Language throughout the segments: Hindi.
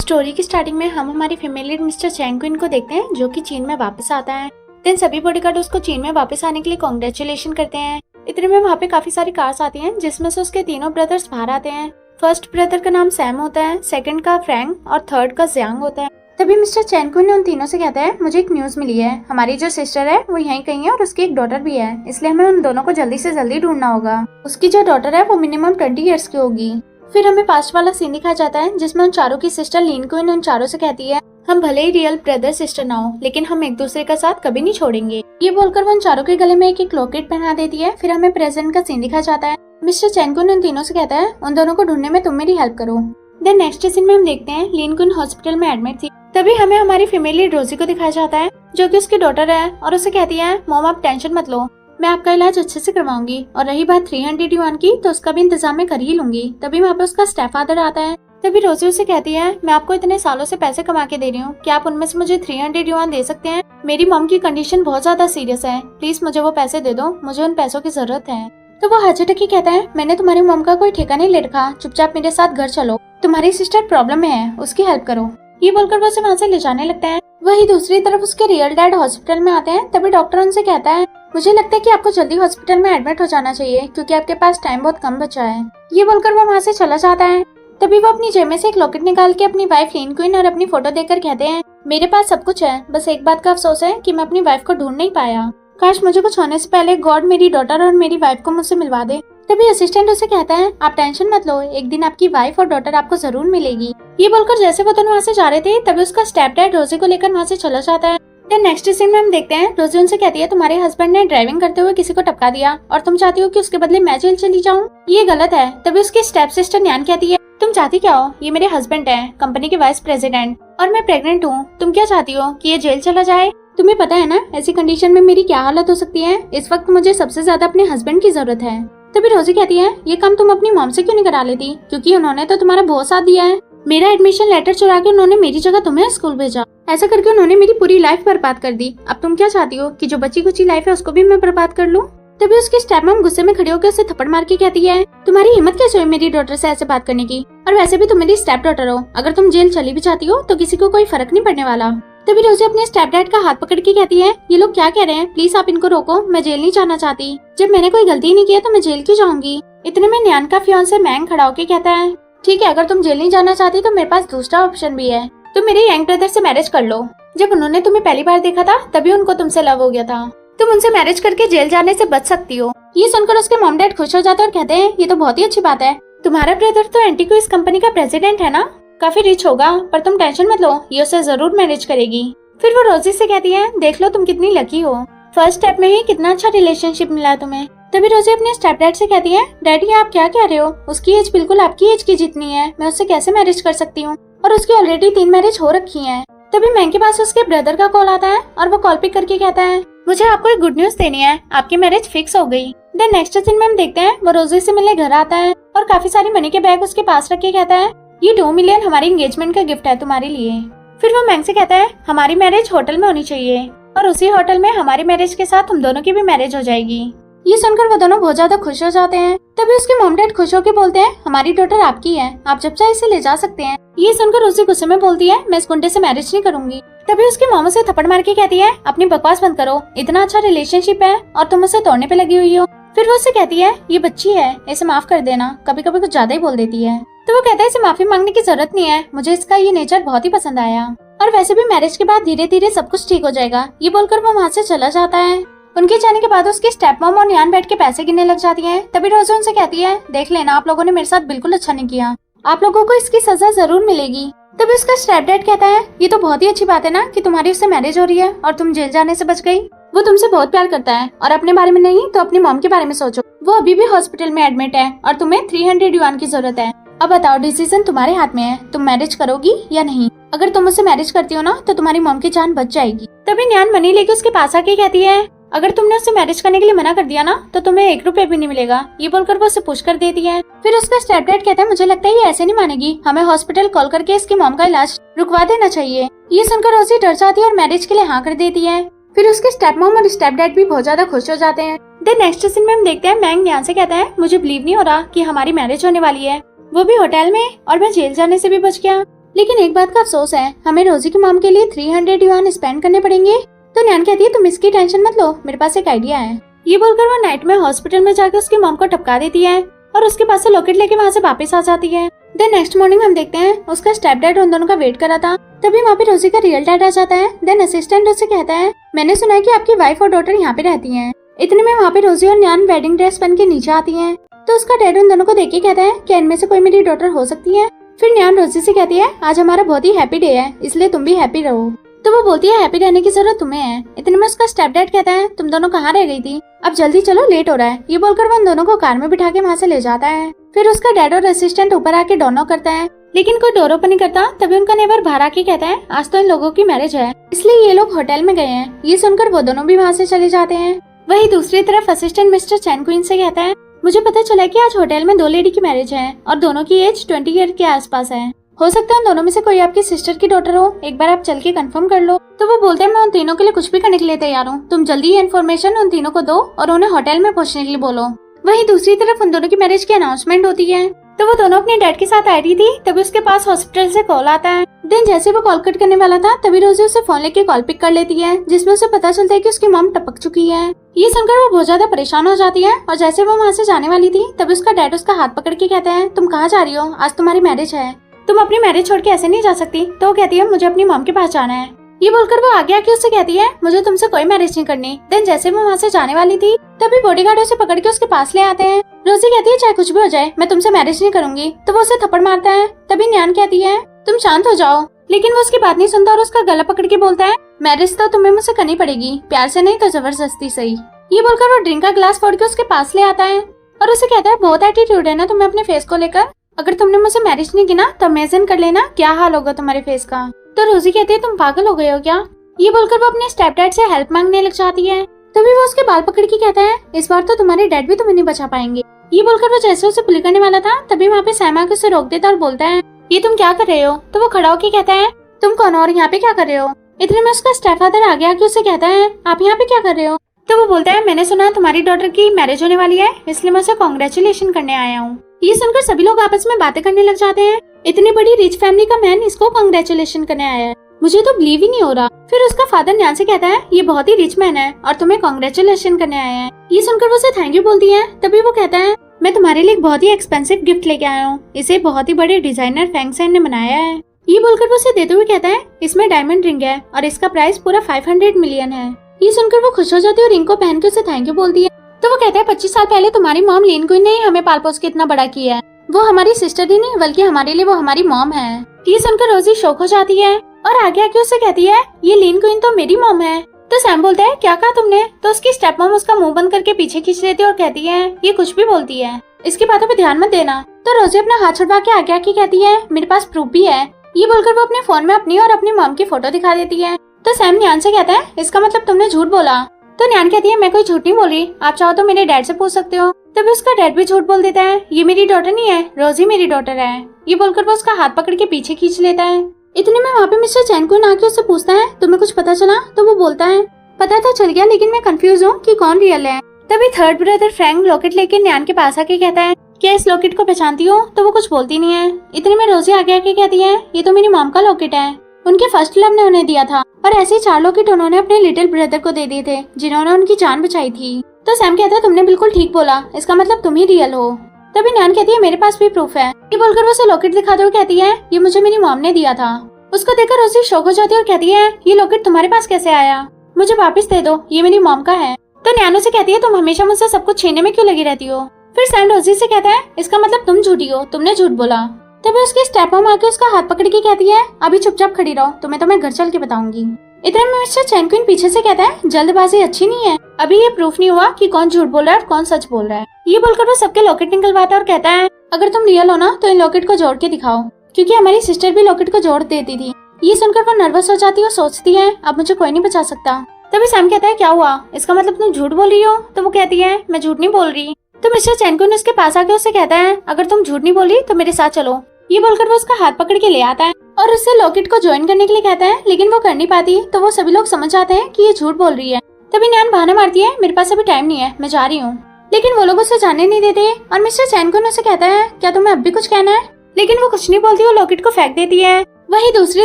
स्टोरी की स्टार्टिंग में हम हमारी female lead mister Chang Qin को देखते हैं, जो कि चीन में वापस आता है। देन सभी बॉडीगार्ड उसको चीन में वापस आने के लिए कांग्रेचुलेशन करते हैं। इतने में वहाँ पे काफी सारी कार्स आती हैं, जिसमें से उसके तीनों ब्रदर्स बाहर आते हैं। फर्स्ट ब्रदर का नाम सैम होता है, सेकंड का फ्रैंक और थर्ड का जियांग होता है। तभी मिस्टर चैंग क्विन उन तीनों से कहता है, मुझे एक न्यूज मिली है, हमारी जो सिस्टर है वो यहीं कहीं है और उसकी एक डॉटर भी है, इसलिए हमें उन दोनों को जल्दी से जल्दी ढूंढना होगा। उसकी जो डॉटर है वो मिनिमम 20 ईयर्स की होगी। फिर हमें पास्ट वाला सीन दिखाया जाता है, जिसमें उन चारों की सिस्टर लीन क्विन उन चारों से कहती है, हम भले ही रियल ब्रदर सिस्टर ना हो, लेकिन हम एक दूसरे का साथ कभी नहीं छोड़ेंगे। ये बोलकर वो उन चारों के गले में एक लॉकेट पहना देती है। फिर हमें प्रेजेंट का सीन दिखाया जाता है। मिस्टर चैंग क्विन उन तीनों से कहता है, उन दोनों को ढूंढने में तुम मेरी हेल्प करो। देन नेक्स्ट सीन में हम देखते हैं लीन क्विन हॉस्पिटल में एडमिट थी। तभी हमें हमारी फीमेल लीड रोजी को दिखाया जाता है, जो कि उसकी डॉटर है, और उसे कहती है, मॉम आप टेंशन मत लो, मैं आपका इलाज अच्छे से करवाऊंगी, और रही बात 300 युआन की तो उसका भी इंतजाम मैं कर ही लूंगी। तभी वहाँ पे उसका स्टेप फादर आता है। तभी रोजी उसे कहती है, मैं आपको इतने सालों से पैसे कमा के दे रही हूँ, क्या आप उनमें से मुझे 300 युआन दे सकते हैं? मेरी मॉम की कंडीशन बहुत ज्यादा सीरियस है, प्लीज मुझे वो पैसे दे दो, मुझे उन पैसों की जरूरत है। तो वो हजटकी कहता है, मैंने तुम्हारी मॉम का कोई ठेका नहीं ले रखा, चुपचाप मेरे साथ घर चलो, तुम्हारी सिस्टर प्रॉब्लम में है, उसकी हेल्प करो। ये बोलकर वो उसे वहाँ से ले जाने लगता है। वही दूसरी तरफ उसके रियल डैड हॉस्पिटल में आते हैं। तभी डॉक्टर उनसे कहता है, मुझे लगता है कि आपको जल्दी हॉस्पिटल में एडमिट हो जाना चाहिए, क्योंकि आपके पास टाइम बहुत कम बचा है। ये बोलकर वो वहाँ से चला जाता है। तभी वो अपनी जेब में से एक लॉकेट निकाल के अपनी वाइफ लीन क्विन और अपनी फोटो देखकर कहते हैं, मेरे पास सब कुछ है, बस एक बात का अफसोस है कि मैं अपनी वाइफ को ढूंढ नहीं पाया। काश मुझे कुछ होने से पहले गॉड मेरी डॉटर और मेरी वाइफ को मुझसे मिलवा दे। तभी असिस्टेंट उसे कहता है, आप टेंशन मत लो, एक दिन आपकी वाइफ और डॉटर आपको जरूर मिलेगी। ये बोलकर जैसे वो दोनों वहाँ से जा रहे थे, तभी उसका स्टेप डैड रोजी को लेकर वहाँ से चला जाता है। देन नेक्स्ट सीन में हम देखते हैं रोजी उनसे कहती है, तुम्हारे हस्बैंड ने ड्राइविंग करते हुए किसी को टपका दिया और तुम चाहती हो कि उसके बदले मैं जेल चली जाऊँ, ये गलत है। तभी उसकी स्टेप सिस्टर न्यान कहती है, तुम चाहती क्या हो? ये मेरे हस्बैंड है, कंपनी के वाइस प्रेसिडेंट, और मैं प्रेग्नेंट हूँ, तुम क्या चाहती हो कि ये जेल चला जाए? तुम्हें पता है ना ऐसी कंडीशन में मेरी क्या हालत हो सकती है? इस वक्त मुझे सबसे ज्यादा अपने हस्बैंड की जरूरत है। तभी रोजी कहती है, ये काम तुम अपनी मॉम से क्यों नहीं करा लेती, क्योंकि उन्होंने तो तुम्हारा बहुत साथ दिया है। मेरा एडमिशन लेटर चुरा के उन्होंने मेरी जगह तुम्हें स्कूल भेजा, ऐसा करके उन्होंने मेरी पूरी लाइफ बर्बाद कर दी। अब तुम क्या चाहती हो कि जो बची कुची लाइफ है उसको भी मैं बर्बाद कर लूं? तभी उसकी स्टेप मॉम गुस्से में खड़ी होकर उसे थप्पड़ मार के कहती है, तुम्हारी हिम्मत कैसे हुई मेरी डॉटर से ऐसे बात करने की, और वैसे भी तुम मेरी स्टेप डॉटर हो, अगर तुम जेल चली भी जाती हो तो किसी को कोई फर्क नहीं पड़ने वाला। तभी रोजी अपने स्टेप डैड का हाथ पकड़ के कहती है, ये लोग क्या कह रहे हैं, प्लीज आप इनको रोको, मैं जेल नहीं जाना चाहती, जब मैंने कोई गलती नहीं किया तो मैं जेल क्यों जाऊंगी? इतने में न्यान का फियांसे मैंग खड़ा होकर कहता है, ठीक है, अगर तुम जेल नहीं जाना चाहती तो मेरे पास दूसरा ऑप्शन भी है, तुम मेरे यंग ब्रदर से मैरिज कर लो। जब उन्होंने तुम्हें पहली बार देखा था तभी उनको तुमसे लव हो गया था, तुम उनसे मैरिज करके जेल जाने से बच सकती हो। ये सुनकर उसके मॉम डैड खुश हो जाते हैं और कहते हैं, ये तो बहुत ही अच्छी बात है, तुम्हारा ब्रदर तो एंटीको इस कंपनी का प्रेसिडेंट है ना, काफी रिच होगा, पर तुम टेंशन मत लो, ये उससे जरूर मैरिज करेगी। फिर वो रोजी से कहती है, देख लो तुम कितनी लकी हो, फर्स्ट स्टेप में ही कितना अच्छा रिलेशनशिप मिला तुम्हें। तभी रोजी अपने स्टेप डैड से कहती है, डैडी आप क्या कह रहे हो, उसकी एज बिल्कुल आपकी एज की जितनी है, मैं उससे कैसे मैरिज कर सकती हूँ, और उसकी ऑलरेडी 3 मैरिज हो रखी है। तभी मैंग के पास उसके ब्रदर का कॉल आता है और वो कॉल पिक करके कहता है, मुझे आपको एक गुड न्यूज देनी है, आपकी मैरिज फिक्स हो गई। देन नेक्स्ट सीन में हम देखते हैं वो रोजी से मिलने घर आता है और काफी सारी मनी के बैग उसके पास रख के कहता है, ये 2 मिलियन हमारी एंगेजमेंट का गिफ्ट है तुम्हारे लिए। फिर वो मैंग से कहता है, हमारी मैरिज होटल में होनी चाहिए और उसी होटल में हमारी मैरिज के साथ हम दोनों की भी मैरिज हो जाएगी। ये सुनकर वो दोनों बहुत ज्यादा खुश हो जाते हैं। तभी उसके मॉम डैड खुश होकर बोलते हैं, हमारी डॉटर आपकी है, आप जब चाहे इसे ले जा सकते हैं। ये सुनकर उसी गुस्से में बोलती है, मैं इस गुंडे से मैरिज नहीं करूंगी। तभी उसके मॉम उसे थप्पड़ मार के कहती है, अपनी बकवास बंद करो, इतना अच्छा रिलेशनशिप है और तुम उसे तोड़ने पे लगी हुई हो। फिर वो उसे कहती है, ये बच्ची है, इसे माफ कर देना, कभी कभी कुछ ज्यादा ही बोल देती है। तो वो कहता है, इसे माफी मांगने की जरूरत नहीं है, मुझे इसका ये नेचर बहुत ही पसंद आया, और वैसे भी मैरिज के बाद धीरे धीरे सब कुछ ठीक हो जाएगा। ये बोलकर वो वहाँ से चला जाता है। उनके जाने के बाद उसकी स्टेप मॉम और न्यान बैठ के पैसे गिनने लग जाती है। तभी रोजी उनसे कहती है, देख लेना, आप लोगों ने मेरे साथ बिल्कुल अच्छा नहीं किया, आप लोगों को इसकी सजा जरूर मिलेगी। तभी उसका स्टेप डैड कहता है, ये तो बहुत ही अच्छी बात है ना कि तुम्हारी उससे मैरिज हो रही है और तुम जेल जाने से बच गई। वो तुमसे बहुत प्यार करता है और अपने बारे में नहीं तो अपनी मॉम के बारे में सोचो, वो अभी भी हॉस्पिटल में एडमिट है और तुम्हें 300 युआन की जरूरत है। अब बताओ, डिसीजन तुम्हारे हाथ में है, तुम मैरिज करोगी या नहीं? अगर तुम उससे मैरिज करती हो ना तो तुम्हारी मॉम की जान बच जाएगी। तभी न्यान मनी लेके उसके पास आके कहती है, अगर तुमने उससे मैरिज करने के लिए मना कर दिया ना तो तुम्हें 1 रुपया भी नहीं मिलेगा। ये बोलकर वो उसे पुश कर देती है। फिर उसका स्टेप डैड कहता है, मुझे लगता है ये ऐसे नहीं मानेगी, हमें हॉस्पिटल कॉल करके इसकी मॉम का इलाज रुकवा देना चाहिए। ये सुनकर रोजी डर जाती है और मैरिज के लिए हाँ कर देती है। फिर उसके स्टेप मॉम और स्टेप डैड भी बहुत ज्यादा खुश हो जाते हैं। देन नेक्स्ट सीन में हम देखते हैं मैंग न्यान से कहता है, मुझे बिलीव नहीं हो रहा कि हमारी मैरिज होने वाली है, वो भी होटल में, और मैं जेल जाने से भी बच गया। लेकिन एक बात का अफसोस है, हमें रोजी की मॉम के लिए 300 युआन स्पेंड करने पड़ेंगे। तो न्यान कहती है तुम इसकी टेंशन मत लो, मेरे पास एक आइडिया है। ये बोलकर वो नाइट में हॉस्पिटल में जाकर उसकी मॉम को टपका देती है और उसके पास से लॉकेट लेके वहाँ से वापस आ जाती है। देन नेक्स्ट मॉर्निंग हम देखते हैं उसका स्टेप डैड उन दोनों का वेट कर रहा था। तभी वहाँ पे रोजी का रियल डैड आ जाता है। देन असिस्टेंट उससे कहता है मैंने सुना है कि आपकी वाइफ और डॉटर यहाँ पे रहती हैं। इतने में वहाँ पे रोजी और न्यान वेडिंग ड्रेस पहन के नीचे आती हैं। तो उसका डैड उन दोनों को देख के कहता है कि इनमें से कोई मेरी डॉटर हो सकती है। फिर न्यान रोजी से कहती है आज हमारा बहुत ही हैप्पी डे है, इसलिए तुम भी हैप्पी रहो। तो वो बोलती है हैप्पी रहने की जरूरत तुम्हें है। इतने में उसका स्टेप डैड कहता है तुम दोनों कहाँ रह गई थी, अब जल्दी चलो लेट हो रहा है। ये बोलकर वो उन दोनों को कार में बिठा के वहाँ से ले जाता है। फिर उसका डैड और असिस्टेंट ऊपर आके डोर नॉक करता है, लेकिन कोई डोर ओपन नहीं करता। तभी उनका नेबर बाहर आके कहता है आज तो इन लोगों की मैरिज है, इसलिए ये लोग होटल में गए हैं। ये सुनकर वो दोनों भी वहाँ से चले जाते हैं। वही दूसरी तरफ असिस्टेंट मिस्टर चैन क्वीन से कहता है मुझे पता चला कि आज होटल में 2 लेडी की मैरिज है और दोनों की एज 20 ईयर के आसपास है। हो सकता है उन दोनों में से कोई आपकी सिस्टर की डॉटर हो, एक बार आप चल के कंफर्म कर लो। तो वो बोलते हैं मैं उन तीनों के लिए कुछ भी करने के लिए तैयार हूँ, तुम जल्दी ये इन्फॉर्मेशन उन तीनों को दो और उन्हें होटल में पहुँचने के लिए बोलो। वहीं दूसरी तरफ उन दोनों की मैरिज की अनाउंसमेंट होती है। तो वो दोनों अपने डैड के साथ आई रही थी, तभी उसके पास हॉस्पिटल से कॉल आता है। देन जैसे वो कॉल कट करने वाला था तभी रोजी उसे फोन लेके कॉल पिक कर लेती है, जिसमें उसे पता चलता है कि उसकी मॉम टपक चुकी है। ये सुनकर वो बहुत ज्यादा परेशान हो जाती है और जैसे वो वहाँ से जाने वाली थी तभी उसका डैड उसका हाथ पकड़ के कहता है तुम कहाँ जा रही हो, आज तुम्हारी मैरिज है, तुम अपनी मैरिज छोड़ के ऐसे नहीं जा सकती। तो वो कहती है मुझे अपनी मॉम के पास जाना है। ये बोलकर वो आगे आके उससे कहती है मुझे तुमसे कोई मैरिज नहीं करनी। देन जैसे वो वहाँ से जाने वाली थी तभी बॉडीगार्ड उसे पकड़ के उसके पास ले आते हैं। रोजी कहती है चाहे कुछ भी हो जाए मैं तुमसे मैरिज नहीं करूंगी। तो वो उसे थप्पड़ मारता है। तभी न्यान कहती है तुम शांत हो जाओ, लेकिन वो उसकी बात नहीं सुनता और उसका गला पकड़ के बोलता है मैरिज तो तुम्हें मुझसे करनी पड़ेगी, प्यार से नहीं तो जबरदस्ती सही। ये बोलकर वो ड्रिंक का ग्लास फोड़ के उसके पास ले आता है और उसे कहता है बहुत एटीट्यूड है ना तुम्हें अपने फेस को लेकर, अगर तुमने मुझसे मैरिज नहीं की ना तो इमेजिन कर लेना क्या हाल होगा तुम्हारे फेस का। तो रोजी कहती है तुम पागल हो गए हो क्या। ये बोलकर वो अपने स्टेप डैड से हेल्प मांगने लग जाती है। तभी वो उसके बाल पकड़ के कहता है इस बार तो तुम्हारे डैड भी तुम्हें नहीं बचा पाएंगे। ये बोलकर वो जैसे उसे पुलिस करने वाला था तभी वहाँ पे सैम आके उसे रोक देता और बोलता है ये तुम क्या कर रहे हो। तो वो खड़ा होकर कहता है तुम कौन हो और यहाँ पे क्या कर रहे हो। इतने में उसका स्टेप फादर आगे आके उसे कहता है आप यहाँ पे क्या कर रहे हो। तो वो बोलता है मैंने सुना तुम्हारी डॉटर की मैरिज होने वाली है, इसलिए मैं उसे कॉन्ग्रेचुलेशन करने आया हूँ। ये सुनकर सभी लोग आपस में बातें करने लग जाते हैं। इतनी बड़ी रिच फैमिली का मैन इसको कॉन्ग्रेचुलेशन करने आया है, मुझे तो बिलीव ही नहीं हो रहा। फिर उसका फादर न्यान से कहता है ये बहुत ही रिच मैन है और तुम्हें कॉन्ग्रेचुलेशन करने आया है। ये सुनकर वो उसे थैंक यू बोलती है। तभी वो कहता है मैं तुम्हारे लिए एक बहुत ही एक्सपेंसिव गिफ्ट लेके आया हूँ, इसे बहुत ही बड़े डिजाइनर फैंगसेन ने बनाया है। ये बोलकर वो उसे देते हुए कहता है इसमें डायमंड रिंग है और इसका प्राइस पूरा 500 मिलियन है। ये सुनकर वो खुश हो जाती है और रिंग को पहन के उसे थैंक यू बोलती है। तो वो कहता है 25 साल पहले तुम्हारी मॉम लीन क्वीन ने हमें पाल पोस के इतना बड़ा किया है, वो हमारी सिस्टर ही नहीं बल्कि हमारे लिए वो हमारी मॉम है। ये सुनकर रोजी शौक हो जाती है और आगे आके उससे कहती है ये लीन क्वीन तो मेरी मॉम है। तो सैम बोलता है क्या कहा तुमने। तो उसकी स्टेप मॉम उसका मुंह बंद करके पीछे खींच लेती है और कहती है ये कुछ भी बोलती है, इसकी बातों पे ध्यान मत देना। तो रोजी अपना हाथ छुड़वा के आगे आके कहती है मेरे पास प्रूफ भी है। ये बोलकर वो अपने फोन में अपनी और अपनी मॉम की फोटो दिखा देती है। तो सैम न्यान से कहता है इसका मतलब तुमने झूठ बोला। तो न्यान कहती है मैं कोई झूठ नहीं बोल रही, आप चाहो तो मेरे डैड से पूछ सकते हो। तभी उसका डैड भी झूठ बोल देता है ये मेरी डॉटर नहीं है, रोजी मेरी डॉटर है। ये बोलकर वो उसका हाथ पकड़ के पीछे खींच लेता है। इतने में वहाँ पे मिस्टर चैन क्वीन आके उससे पूछता है तुम्हें कुछ पता चला। तो वो बोलता है पता तो चल गया लेकिन मैं कंफ्यूज हूँ कि कौन रियल है। तभी थर्ड ब्रदर फ्रैंक लॉकेट लेके न्यान के पास आके कहता है क्या इस लॉकेट को पहचानती हो। तो वो कुछ बोलती नहीं है। इतने में रोजी आगे आके कहती है ये तो मेरी मॉम का लॉकेट है, उनके फर्स्ट लव ने उन्हें दिया था और ऐसे ही 4 लॉकेट उन्होंने अपने लिटिल ब्रदर को दे दिए थे जिन्होंने उनकी जान बचाई थी। तो सैम कहता है तुमने बिल्कुल ठीक बोला, इसका मतलब तुम ही रियल हो। तभी न्यान कहती है मेरे पास भी प्रूफ है। ये बोलकर वो उसे लॉकेट दिखाते हुए कहती है ये मुझे मेरी मॉम ने दिया था। उसको देखकर रोजी शौक हो जाती है और कहती है ये लॉकेट तुम्हारे पास कैसे आया, मुझे वापस दे दो, ये मेरी मॉम का है। तो न्यानो से कहती है तुम हमेशा मुझसे सब कुछ छीनने में क्यों लगी रहती हो। फिर सैम रोजी से कहता है इसका मतलब तुम झूठी हो, तुमने झूठ बोला। तभी उसकी स्टेप मॉम आके उसका हाथ पकड़ के कहती है अभी चुपचाप खड़ी रहो, तुम्हें तो मैं घर चल के बताऊंगी। इतने में मिस्टर चैन क्वीन पीछे से कहता है जल्दबाजी अच्छी नहीं है, अभी ये प्रूफ नहीं हुआ कि कौन झूठ बोल रहा है और कौन सच बोल रहा है। ये बोलकर वो सबके लॉकेट निकलवाता है और कहता है अगर तुम रियल हो ना तो इन लॉकेट को जोड़ के दिखाओ, क्योंकि हमारी सिस्टर भी लॉकेट को जोड़ देती थी। ये सुनकर वो नर्वस हो जाती है और सोचती है अब मुझे कोई नहीं बचा सकता। तभी सैम कहता है क्या हुआ, इसका मतलब तुम झूठ बोल रही हो। तो वो कहती है मैं झूठ नहीं बोल रही। तो मिस्टर चैन क्वीन उसके पास आके उससे कहता है अगर तुम झूठ नहीं बोल रही तो मेरे साथ चलो। ये बोलकर वो उसका हाथ पकड़ के ले आता है और उससे लॉकेट को ज्वाइन करने के लिए कहता है, लेकिन वो कर नहीं पाती। तो वो सभी लोग समझ जाते हैं कि ये झूठ बोल रही है। तभी न्यान बहाना मारती है मेरे पास अभी टाइम नहीं है, मैं जा रही हूँ। लेकिन वो लोग उसे जाने नहीं देते और मिस्टर चैन क्वीन उसे कहता है क्या तुम्हें अब भी कुछ कहना है, लेकिन वो कुछ नहीं बोलती और लॉकेट को फेंक देती है। वही दूसरी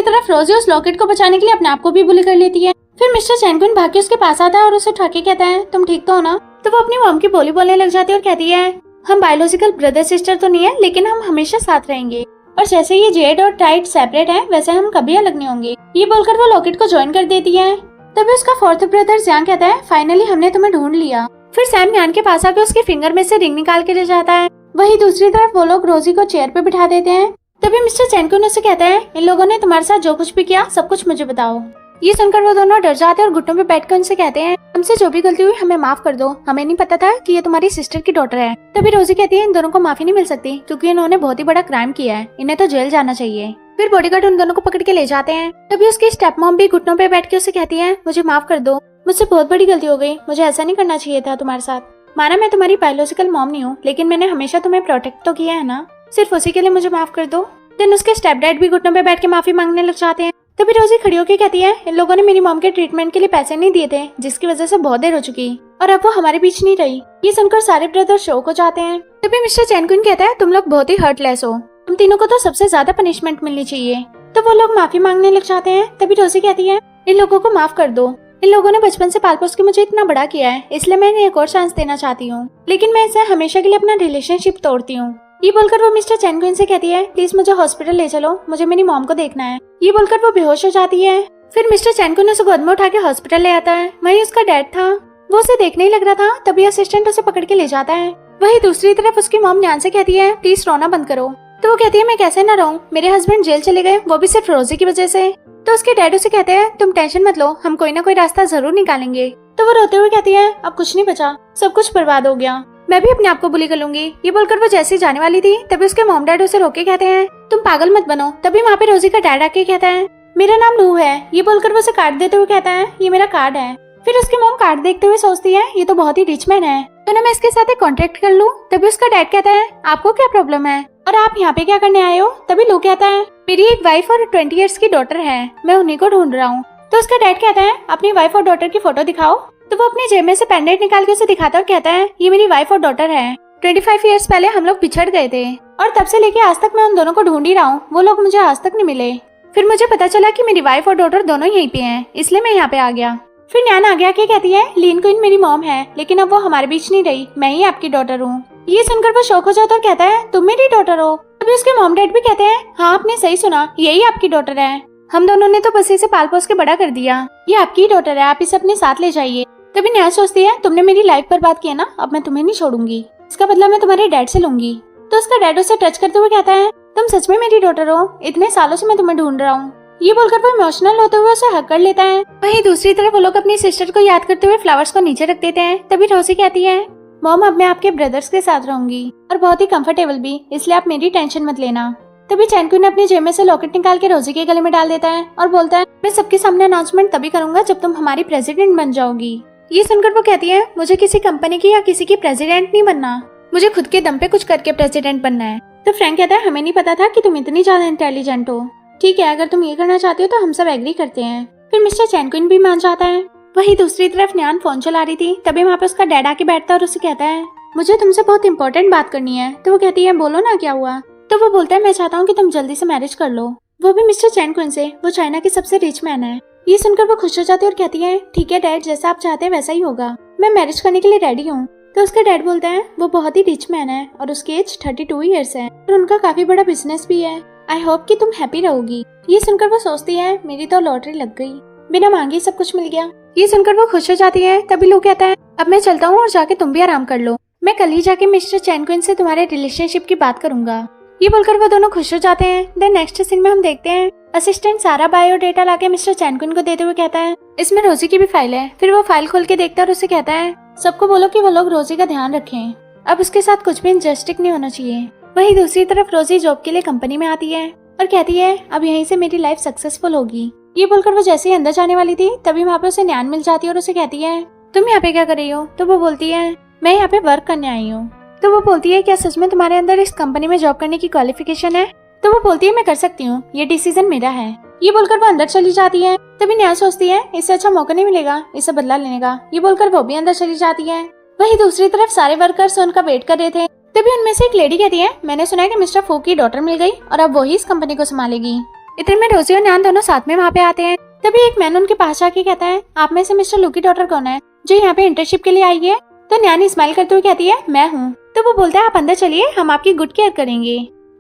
तरफ रोजी उस लॉकेट को बचाने के लिए अपने आप को भी बुली कर लेती है। फिर मिस्टर चैनकुइन भाग के उसके पास आता है और उसे उठा के कहता है तुम ठीक तो हो ना। तो वो अपनी मॉम की बोली बोलने लग जाती है और कहती है हम बायोलॉजिकल ब्रदर सिस्टर तो नहीं है, लेकिन हम हमेशा साथ रहेंगे, और जैसे ये जेड और टाइट सेपरेट हैं, वैसे हम कभी अलग नहीं होंगे। ये बोलकर वो लॉकेट को ज्वाइन कर देती है। तभी उसका फोर्थ ब्रदर जियांग कहता है फाइनली हमने तुम्हें ढूंढ लिया। फिर सैम न्यान के पास आके उसके फिंगर में से रिंग निकाल के ले जाता है। वही दूसरी तरफ वो लोग रोजी को चेयर पे बिठा देते हैं। तभी मिस्टर चैनकुइन उससे कहता है इन लोगों ने तुम्हारे साथ जो कुछ भी किया सब कुछ मुझे बताओ। ये सुनकर वो दोनों डर जाते हैं और घुटनों पे बैठकर उनसे कहते हैं हमसे जो भी गलती हुई हमें माफ कर दो, हमें नहीं पता था कि ये तुम्हारी सिस्टर की डॉटर है। तभी रोजी कहती है इन दोनों को माफी नहीं मिल सकती क्योंकि इन्होंने बहुत ही बड़ा क्राइम किया है, इन्हें तो जेल जाना चाहिए। फिर बॉडीगार्ड उन दोनों को पकड़ के ले जाते हैं। तभी उसकी स्टेप मॉम भी घुटनों पे बैठ के उसे कहती है मुझे माफ कर दो, मुझसे बहुत बड़ी गलती हो गई, मुझे ऐसा नहीं करना चाहिए था तुम्हारे साथ। माना मैं तुम्हारी बायोलॉजिकल मॉम नहीं हूँ, लेकिन मैंने हमेशा तुम्हें प्रोटेक्ट तो किया है ना, सिर्फ उसी के लिए मुझे माफ कर दो। देन उसके स्टेप डैड भी घुटनों पे बैठ के माफी मांगने लग जाते हैं। तभी रोजी खड़ी होकर कहती है इन लोगों ने मेरी मॉम के ट्रीटमेंट के लिए पैसे नहीं दिए थे, जिसकी वजह से बहुत देर हो चुकी और अब वो हमारे बीच नहीं रही। ये सुनकर सारे ब्रदर शौक हो जाते हैं। तभी मिस्टर चैनकुइन कहता है तुम लोग बहुत ही हर्टलेस हो, तुम तीनों को तो सबसे ज्यादा पनिशमेंट मिलनी चाहिए। तो वो लोग माफी मांगने लग जाते हैं। तभी रोजी कहती है इन लोगों को माफ कर दो, इन लोगों ने बचपन से पाल पोस के मुझे इतना बड़ा किया है, इसलिए मैं इन्हें एक और चांस देना चाहती हूँ, लेकिन मैं इसे हमेशा के लिए अपना रिलेशनशिप तोड़ती हूँ। ये बोलकर वो मिस्टर चैनकुइन से कहती है प्लीज मुझे हॉस्पिटल ले चलो, मुझे मेरी मॉम को देखना है। ये बोलकर वो बेहोश हो जाती है। फिर मिस्टर चैनकुइन उसे गोद में उठा के हॉस्पिटल ले आता है। वहीं उसका डैड था, वो उसे देखने ही लग रहा था। तभी असिस्टेंट उसे पकड़ के ले जाता है। वहीं दूसरी तरफ उसकी मॉम न्यान से कहती है प्लीज रोना बंद करो। तो वो कहती है मैं कैसे ना रहूं, मेरे हस्बैंड जेल चले गए, वो भी सिर्फ रोजी की वजह से। तो उसके डैड उसे कहते हैं तुम टेंशन मत लो, हम कोई ना कोई रास्ता जरूर निकालेंगे। तो वो रोते हुए कहती है अब कुछ नहीं बचा, सब कुछ बर्बाद हो गया, मैं भी अपने आप को बुली कर लूंगी। ये बोलकर वो जैसे ही जाने वाली थी तभी उसके मॉम डैड उसे रोके कहते हैं तुम पागल मत बनो। तभी वहाँ पे रोजी का डैड आके कहता है मेरा नाम लू है। ये बोलकर वो उसे कार्ड देते हुए कहता है ये मेरा कार्ड है। फिर उसकी मॉम कार्ड देखते हुए सोचती है ये तो बहुत ही रिच मैन है, तो ना मैं इसके साथ एक कॉन्ट्रैक्ट कर लूं। तभी उसका डैड कहता है आपको क्या प्रॉब्लम है और आप यहाँ पे क्या करने आए हो। तभी लू कहता है मेरी एक वाइफ और 20 इयर्स की डॉटर है, मैं उन्हीं को ढूंढ रहा हूँ। तो उसका डैड कहता है अपनी वाइफ और डॉटर की फोटो दिखाओ। तो वो अपनी जेब में से पेंडेंट निकाल के उसे दिखाता है और कहता है ये मेरी वाइफ और डॉटर है, 25 इयर्स पहले हम लोग बिछड़ गए थे और तब से लेके आज तक मैं उन दोनों को ढूंढ ही रहा हूँ, वो लोग मुझे आज तक नहीं मिले। फिर मुझे पता चला कि मेरी वाइफ और डॉटर दोनों यहीं पे हैं, इसलिए मैं यहाँ पे आ गया। फिर न्यान आगे आके कहती है लीन क्वीन मेरी मॉम है, लेकिन अब वो हमारे बीच नहीं रही, मैं ही आपकी डॉटर हूँ। ये सुनकर वो शौक हो जाता और कहता है तुम मेरी डॉटर हो। तभी उसके मॉम डैड भी कहते हैं हाँ आपने सही सुना, यही आपकी डॉटर है, हम दोनों ने तो बस इसे पाल पोस के बड़ा कर दिया, ये आपकी डॉटर है, आप इसे अपने साथ ले जाइए। तभी न्यान सोचती है तुमने मेरी लाइफ बर्बाद की है ना, अब मैं तुम्हें नहीं छोड़ूंगी, इसका बदला मैं तुम्हारे डैड से लूंगी। तो उसका डैड उसे टच करते हुए कहता है तुम सच में मेरी डॉटर हो, इतने सालों से मैं तुम्हें ढूंढ रहा हूँ। ये बोलकर वो इमोशनल होते हुए उसे हक कर लेता है। वहीं दूसरी तरफ वो लोग अपनी सिस्टर को याद करते हुए फ्लावर्स को नीचे रख देते हैं। तभी रोजी कहती है मॉम अब मैं आपके ब्रदर्स के साथ रहूंगी और बहुत ही कंफर्टेबल भी, इसलिए आप मेरी टेंशन मत लेना। तभी चैनकुइन ने अपनी जेब में से लॉकेट निकाल के रोजी के गले में डाल देता है और बोलता है मैं सबके सामने अनाउंसमेंट तभी करूंगा जब तुम हमारी प्रेसिडेंट बन जाओगी। ये सुनकर वो कहती है मुझे किसी कंपनी की या किसी की प्रेसिडेंट नहीं बनना, मुझे खुद के दम पे कुछ करके प्रेसिडेंट बनना है। तो फ्रैंक कहता है हमें नहीं पता था कि तुम इतनी ज्यादा इंटेलिजेंट हो, ठीक है अगर तुम ये करना चाहते हो तो हम सब एग्री करते हैं। फिर मिस्टर चैनकुइन भी मान जाता है। वहीं दूसरी तरफ न्यान फोन चला रही थी। तभी वहाँ पे उसका डैड आके बैठता है और उसे कहता है मुझे तुमसे बहुत इंपॉर्टेंट बात करनी है। तो वो कहती है बोलो ना क्या हुआ। तो वो बोलता है मैं चाहता हूँ कि तुम जल्दी से मैरिज कर लो, वो भी मिस्टर चैनकुइन से, वो चाइना के सबसे रिच मैन है। ये सुनकर वो खुश हो जाती है और कहती है ठीक है डैड, जैसा आप चाहते हैं वैसा ही होगा, मैं मैरिज करने के लिए रेडी हूँ। तो उसका डैड बोलता है वो बहुत ही रिच मैन है और उसकी एज 32 इयर्स है और उनका काफी बड़ा बिजनेस भी है, आई होप कि तुम हैप्पी रहोगी। ये सुनकर वो सोचती है मेरी तो लॉटरी लग गई, बिना मांगे सब कुछ मिल गया। ये सुनकर वो खुश हो जाती है। तभी लू कहता है अब मैं चलता हूँ और जाके तुम भी आराम कर लो, मैं कल ही जाके मिस्टर चैनकुइन से तुम्हारे रिलेशनशिप की बात करूंगा। ये बोलकर वो दोनों खुश हो जाते हैं। देन नेक्स्ट सीन में हम देखते हैं असिस्टेंट सारा बायोडेटा लाके मिस्टर चैनकुइन को देते हुए कहता है इसमें रोजी की भी फाइल है। फिर वो फाइल खोल के देखता है और उसे कहता है सबको बोलो कि वो लोग रोजी का ध्यान रखें, अब उसके साथ कुछ भी इंजस्टिक नहीं होना चाहिए। वहीं दूसरी तरफ रोजी जॉब के लिए कंपनी में आती है और कहती है अब यहीं से मेरी लाइफ सक्सेसफुल होगी। ये बोलकर वो जैसे ही अंदर जाने वाली थी तभी वहाँ पे उसे न्यान मिल जाती है और उसे कहती है तुम यहाँ पे क्या कर रही हो। तो वो बोलती है मैं यहाँ पे वर्क करने आई हूँ। तो वो बोलती है क्या सच में तुम्हारे अंदर इस कंपनी में जॉब करने की क्वालिफिकेशन है। तो वो बोलती है मैं कर सकती हूँ, ये डिसीजन मेरा है। ये बोलकर वो अंदर चली जाती है। तभी न्याय सोचती है इससे अच्छा मौका नहीं मिलेगा इसे बदला लेने का। ये बोलकर वो भी अंदर चली जाती है। वहीं दूसरी तरफ सारे वर्कर्स उनका वेट कर रहे थे। तभी उनमें से एक लेडी कहती है मैंने सुना है कि मिस्टर फू की डॉटर मिल गई और अब वो ही इस कंपनी को संभालेगी। इतने में रोजी और न्यान दोनों साथ में वहाँ पे आते हैं। तभी एक मैन उनके पास जाके कहता है, आप में से मिस्टर लू की डॉटर कौन है जो यहाँ पे इंटर्नशिप के लिए आई है? तो न्यान स्माइल करते हुए कहती है, मैं हूँ। तो वो बोलता है, आप अंदर चलिए, हम आपकी गुड केयर करेंगे।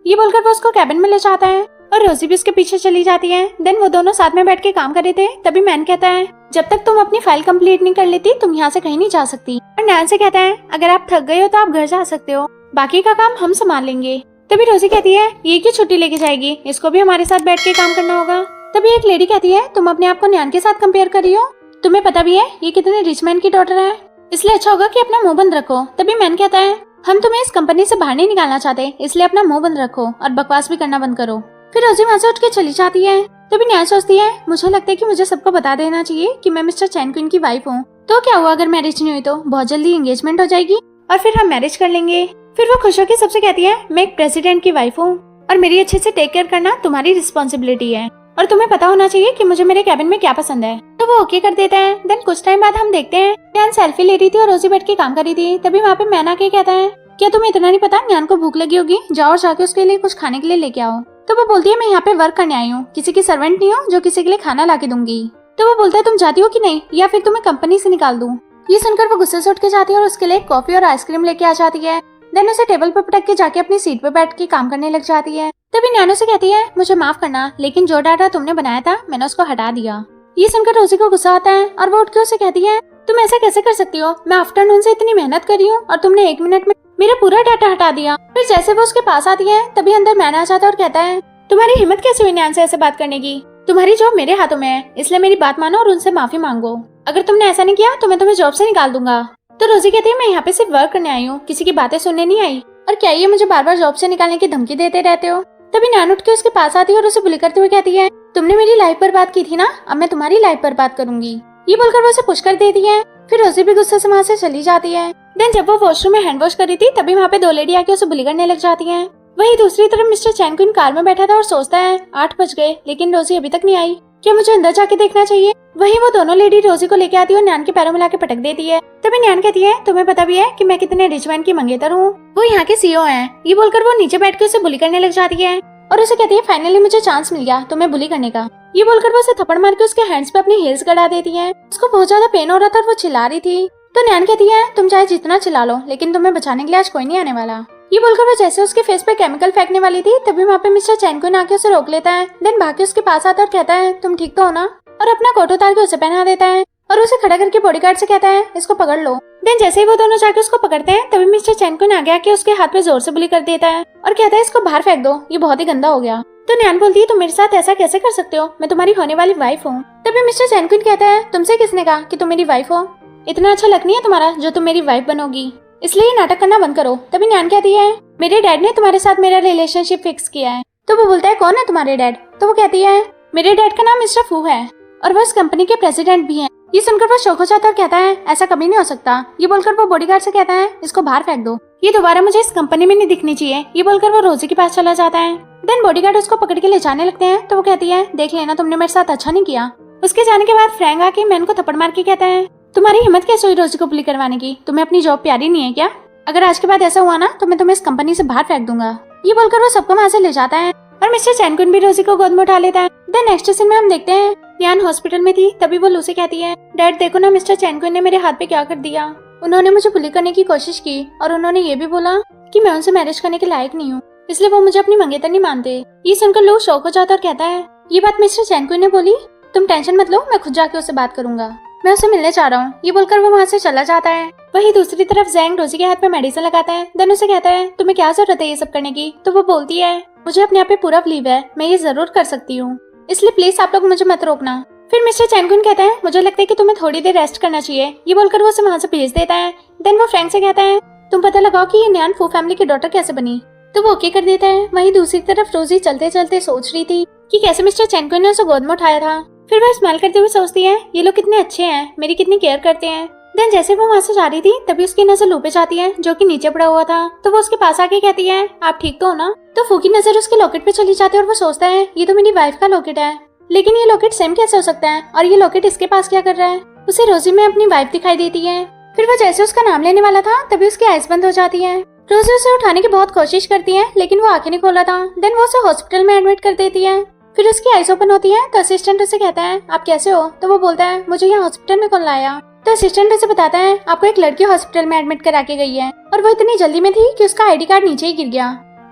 ये बोलकर वो उसको कैबिन में ले जाता है और रोजी भी उसके पीछे चली जाती है। देन वो दोनों साथ में बैठ के काम कर रहे थे। तभी मैन कहता है, जब तक तुम अपनी फाइल कंप्लीट नहीं कर लेती तुम यहाँ से कहीं नहीं जा सकती। और न्यान से कहता है, अगर आप थक गए हो तो आप घर जा सकते हो, बाकी का काम हम संभाल लेंगे। तभी रोजी कहती है, ये क्यों छुट्टी लेके जाएगी, इसको भी हमारे साथ बैठ के काम करना होगा। तभी एक लेडी कहती है, तुम अपने आप को न्यान के साथ कंपेयर कर रही हो, तुम्हें पता भी है ये कितने रिच मैन की डॉटर है, इसलिए अच्छा होगा कि अपना मुंह बंद रखो। तभी मैन कहता है, हम तुम्हें इस कंपनी से बाहर नहीं निकालना चाहते, इसलिए अपना मुंह बंद रखो और बकवास भी करना बंद करो। फिर रोजी वहाँ से उठ के चली जाती है। तभी न्यान सोचती है, मुझे लगता है कि मुझे सबको बता देना चाहिए कि मैं मिस्टर चैन क्विन की वाइफ हूँ। तो क्या हुआ अगर मैरिज नहीं हुई तो बहुत जल्दी एंगेजमेंट हो जाएगी और फिर हम मैरिज कर लेंगे। फिर वो खुश होकर सबसे कहती है, मैं एक प्रेसिडेंट की वाइफ हूँ और मेरी अच्छे से टेक केयर करना तुम्हारी रिस्पॉन्सिबिलिटी है और तुम्हें पता होना चाहिए कि मुझे मेरे कैबिन में क्या पसंद है। तो वो ओके कर देता है। देन कुछ टाइम बाद हम देखते हैं न्यान सेल्फी ले रही थी और रोजी बैठ के काम कर रही थी। तभी वहाँ पे मैन आके कहता है, क्या तुम्हें इतना नहीं पता न्यान को भूख लगी होगी, जाओ और जाके उसके लिए कुछ खाने के लिए लेके आओ। तो वो बोलती है, मैं यहाँ पे वर्क करने आई हूँ, किसी की सर्वेंट नहीं हूँ जो किसी के लिए खाना ला के दूंगी। तो वो बोलता है, तुम जाती हो कि नहीं या फिर तुम्हें कंपनी से निकाल दूं। ये सुनकर वो गुस्से से उठ के जाती है और उसके लिए कॉफी और आइसक्रीम लेके आ जाती है। देन उसे टेबल पर पटक के जाके अपनी सीट पे बैठ के काम करने लग जाती है। तभी न्यानो से कहती है, मुझे माफ करना, लेकिन जो डाटा तुमने बनाया था मैंने उसको हटा दिया। ये सुनकर रोजी को गुस्सा आता है और वो उठ के उसे कहती है, तुम ऐसा कैसे कर सकती हो, मैं आफ्टरनून से इतनी मेहनत कर रही हूँ और तुमने 1 मिनट में मेरा पूरा डाटा हटा दिया। फिर जैसे वो उसके पास आती है तभी अंदर मैन आ जाता है और कहता है, तुम्हारी हिम्मत कैसे हुई न्यान से ऐसे बात करने की, तुम्हारी जॉब मेरे हाथों में है, इसलिए मेरी बात मानो और उनसे माफी मांगो, अगर तुमने ऐसा नहीं किया तो मैं तुम्हें जॉब से निकाल दूंगा। तो रोजी कहती है, मैं यहाँ पे सिर्फ वर्क करने आई हूँ, किसी की बातें सुनने नहीं आई, और क्या ये मुझे बार बार जॉब से निकालने की धमकी देते रहते हो। तभी न्यान उठ के उसके पास आती है और उसे बुली करते हुए कहती है, तुमने मेरी लाइफ पर बात की थी ना, अब मैं तुम्हारी लाइफ पर बात करूंगी। ये बोलकर वो उसे पुश कर देती है। फिर रोजी भी गुस्से से वहाँ से चली जाती है। देन जब वो वॉशरूम में हैंड वॉश कर रही थी तभी वहाँ पे 2 लेडी आके उसे बुली करने लग जाती हैं। वहीं दूसरी तरफ मिस्टर चैन क्विन कार में बैठा था और सोचता है, 8 बज गए लेकिन रोजी अभी तक नहीं आई, क्या मुझे अंदर जाके देखना चाहिए। वहीं वो दोनों लेडी रोजी को लेके आती है और न्यान के पैरों में लाके पटक देती है। तभी न्यान कहती है, तुम्हें पता भी है कि मैं कितने रिच मैन की मंगेतर हूँ, वो यहाँ के सीईओ हैं। ये बोलकर वो नीचे बैठ के उसे बुली करने लग जाती है और उसे कहती है, फाइनली मुझे चांस मिल गया तुम्हें बुली करने का। ये बोलकर वो उसे थप्पड़ मार के उसके हैंड्स पे अपनी हील्स गड़ा देती है। उसको बहुत ज्यादा पेन हो रहा था और वो चिल्ला रही थी। तो न्यान कहती है, तुम चाहे जितना चिल्ला लो लेकिन तुम्हें बचाने के लिए आज कोई नहीं आने वाला। ये बोलकर वो जैसे उसके फेस पे केमिकल फेंकने वाली थी तभी वहाँ पे मिस्टर चैन क्विन आके उसे रोक लेता है। देन भाग के उसके पास आता है और कहता है, तुम ठीक तो हो ना, और अपना कोट उतार के उसे पहना देता है और उसे खड़ा करके बॉडीगार्ड से कहता है, इसको पकड़ लो। देन जैसे ही वो दोनों जाके उसको पकड़ते हैं तभी मिस्टर चैन क्विन आगे आके उसके हाथ पे जोर से बुली कर देता है और कहता है, इसको बाहर फेंक दो, ये बहुत ही गंदा हो गया। तो न्यान बोलती है, तुम मेरे साथ ऐसा कैसे कर सकते हो, मैं तुम्हारी होने वाली वाइफ हूँ। तभी मिस्टर चैन क्विन कहता है, तुमसे किसने कहा कि तुम मेरी वाइफ हो, इतना अच्छा लग नहीं है तुम्हारा जो तुम मेरी वाइफ बनोगी, इसलिए ये नाटक करना बंद करो। तभी न्यान कहती है, मेरे डैड ने तुम्हारे साथ मेरा रिलेशनशिप फिक्स किया है। तो वो बोलता है, कौन है तुम्हारे डैड। तो वो कहती है, मेरे डैड का नाम मिस्टर फू है और वो इस कंपनी के प्रेसिडेंट भी हैं। ये सुनकर वो शौक हो जाता है और कहता है, ऐसा कभी नहीं हो सकता। ये बोलकर वो बॉडीगार्ड से कहता है, इसको बाहर फेंक दो, ये दोबारा मुझे इस कंपनी में नहीं दिखनी चाहिए। ये बोलकर वो रोजी के पास चला जाता है। देन बॉडीगार्ड उसको पकड़ के ले जाने लगते हैं। तो वो कहती है, देख लेना तुमने मेरे साथ अच्छा नहीं किया। उसके जाने के बाद फ्रैंक आके मैन को थप्पड़ मार के कहता है, तुम्हारी हिम्मत कैसे हुई रोजी को बुली करवाने की, तुम्हें अपनी जॉब प्यारी नहीं है क्या, अगर आज के बाद ऐसा हुआ ना तो मैं तुम्हें इस कंपनी से बाहर फेंक दूंगा। ये बोलकर वो सबको वहाँ से ले जाता है और मिस्टर चैन क्विन भी रोजी को गोद में उठा लेता है। देन नेक्स्ट सीन में हम देखते हैं न्यान हॉस्पिटल में थी। तभी वो लू से कहती है, डैड देखो ना मिस्टर चैन क्विन ने मेरे हाथ पे क्या कर दिया, उन्होंने मुझे बुली करने की कोशिश की और उन्होंने ये भी बोला कि मैं उनसे मैरिज करने के लायक नहीं हूँ, इसलिए वो मुझे अपनी मंगेतर नहीं मानते। ये सुनकर लू शौक हो जाता और कहता है, ये बात मिस्टर चैन क्विन ने बोली, तुम टेंशन मत लो, मैं खुद जाके उससे बात करूंगा, मैं उसे मिलने चाह रहा हूँ। ये बोलकर वो वहाँ से चला जाता है। वहीं दूसरी तरफ जैंग रोजी के हाथ में मेडिसिन लगाता है। देन उसे कहता है, तुम्हें क्या जरूरत है ये सब करने की। तो वो बोलती है, मुझे अपने आप पे पूरा बिलीव है, मैं ये जरूर कर सकती हूँ, इसलिए प्लीज आप लोग मुझे मत रोकना। फिर मिस्टर चैन क्विन कहता है, मुझे लगता है कि तुम्हें थोड़ी देर रेस्ट करना चाहिए। ये बोलकर वो उसे वहाँ से भेज देता है। देन वो फ्रैंक से कहता है, तुम पता लगाओ कि ये न्यान फू फैमिली की डॉटर कैसे बनी। तो वो ओके कर देता है। वहीं दूसरी तरफ रोजी चलते चलते सोच रही थी कि कैसे मिस्टर चैन क्विन ने उसे गोद में उठाया था। फिर वह स्माइल करते हुए सोचती है, ये लोग कितने अच्छे हैं, मेरी कितनी केयर करते हैं। देन जैसे वो वहाँ से जा रही थी तभी उसकी नजर लू पे जाती है जो कि नीचे पड़ा हुआ था। तो वो उसके पास आके कहती है, आप ठीक तो हो ना। तो फू की नजर उसके लॉकेट पे चली जाती है और वो सोचता है, ये तो मेरी वाइफ का लॉकेट है, लेकिन ये लॉकेट सेम कैसे हो सकता है और ये लॉकेट इसके पास क्या कर रहा है। उसे रोजी में अपनी वाइफ दिखाई देती है। फिर वो जैसे उसका नाम लेने वाला था तभी उसकी आइज बंद हो जाती है। रोजी उसे उठाने की बहुत कोशिश करती है लेकिन वो आंखें नहीं खोला था। देन वो उसे हॉस्पिटल में एडमिट कर देती है। फिर उसकी आईज ओपन होती है तो असिस्टेंट उसे कहता है आप कैसे हो, तो वो बोलता है मुझे यहाँ हॉस्पिटल में कौन लाया। तो असिस्टेंट उसे बताता है आपको एक लड़की हॉस्पिटल में एडमिट करा के गई है और वो इतनी जल्दी में थी कि उसका आईडी कार्ड नीचे ही गिर गया।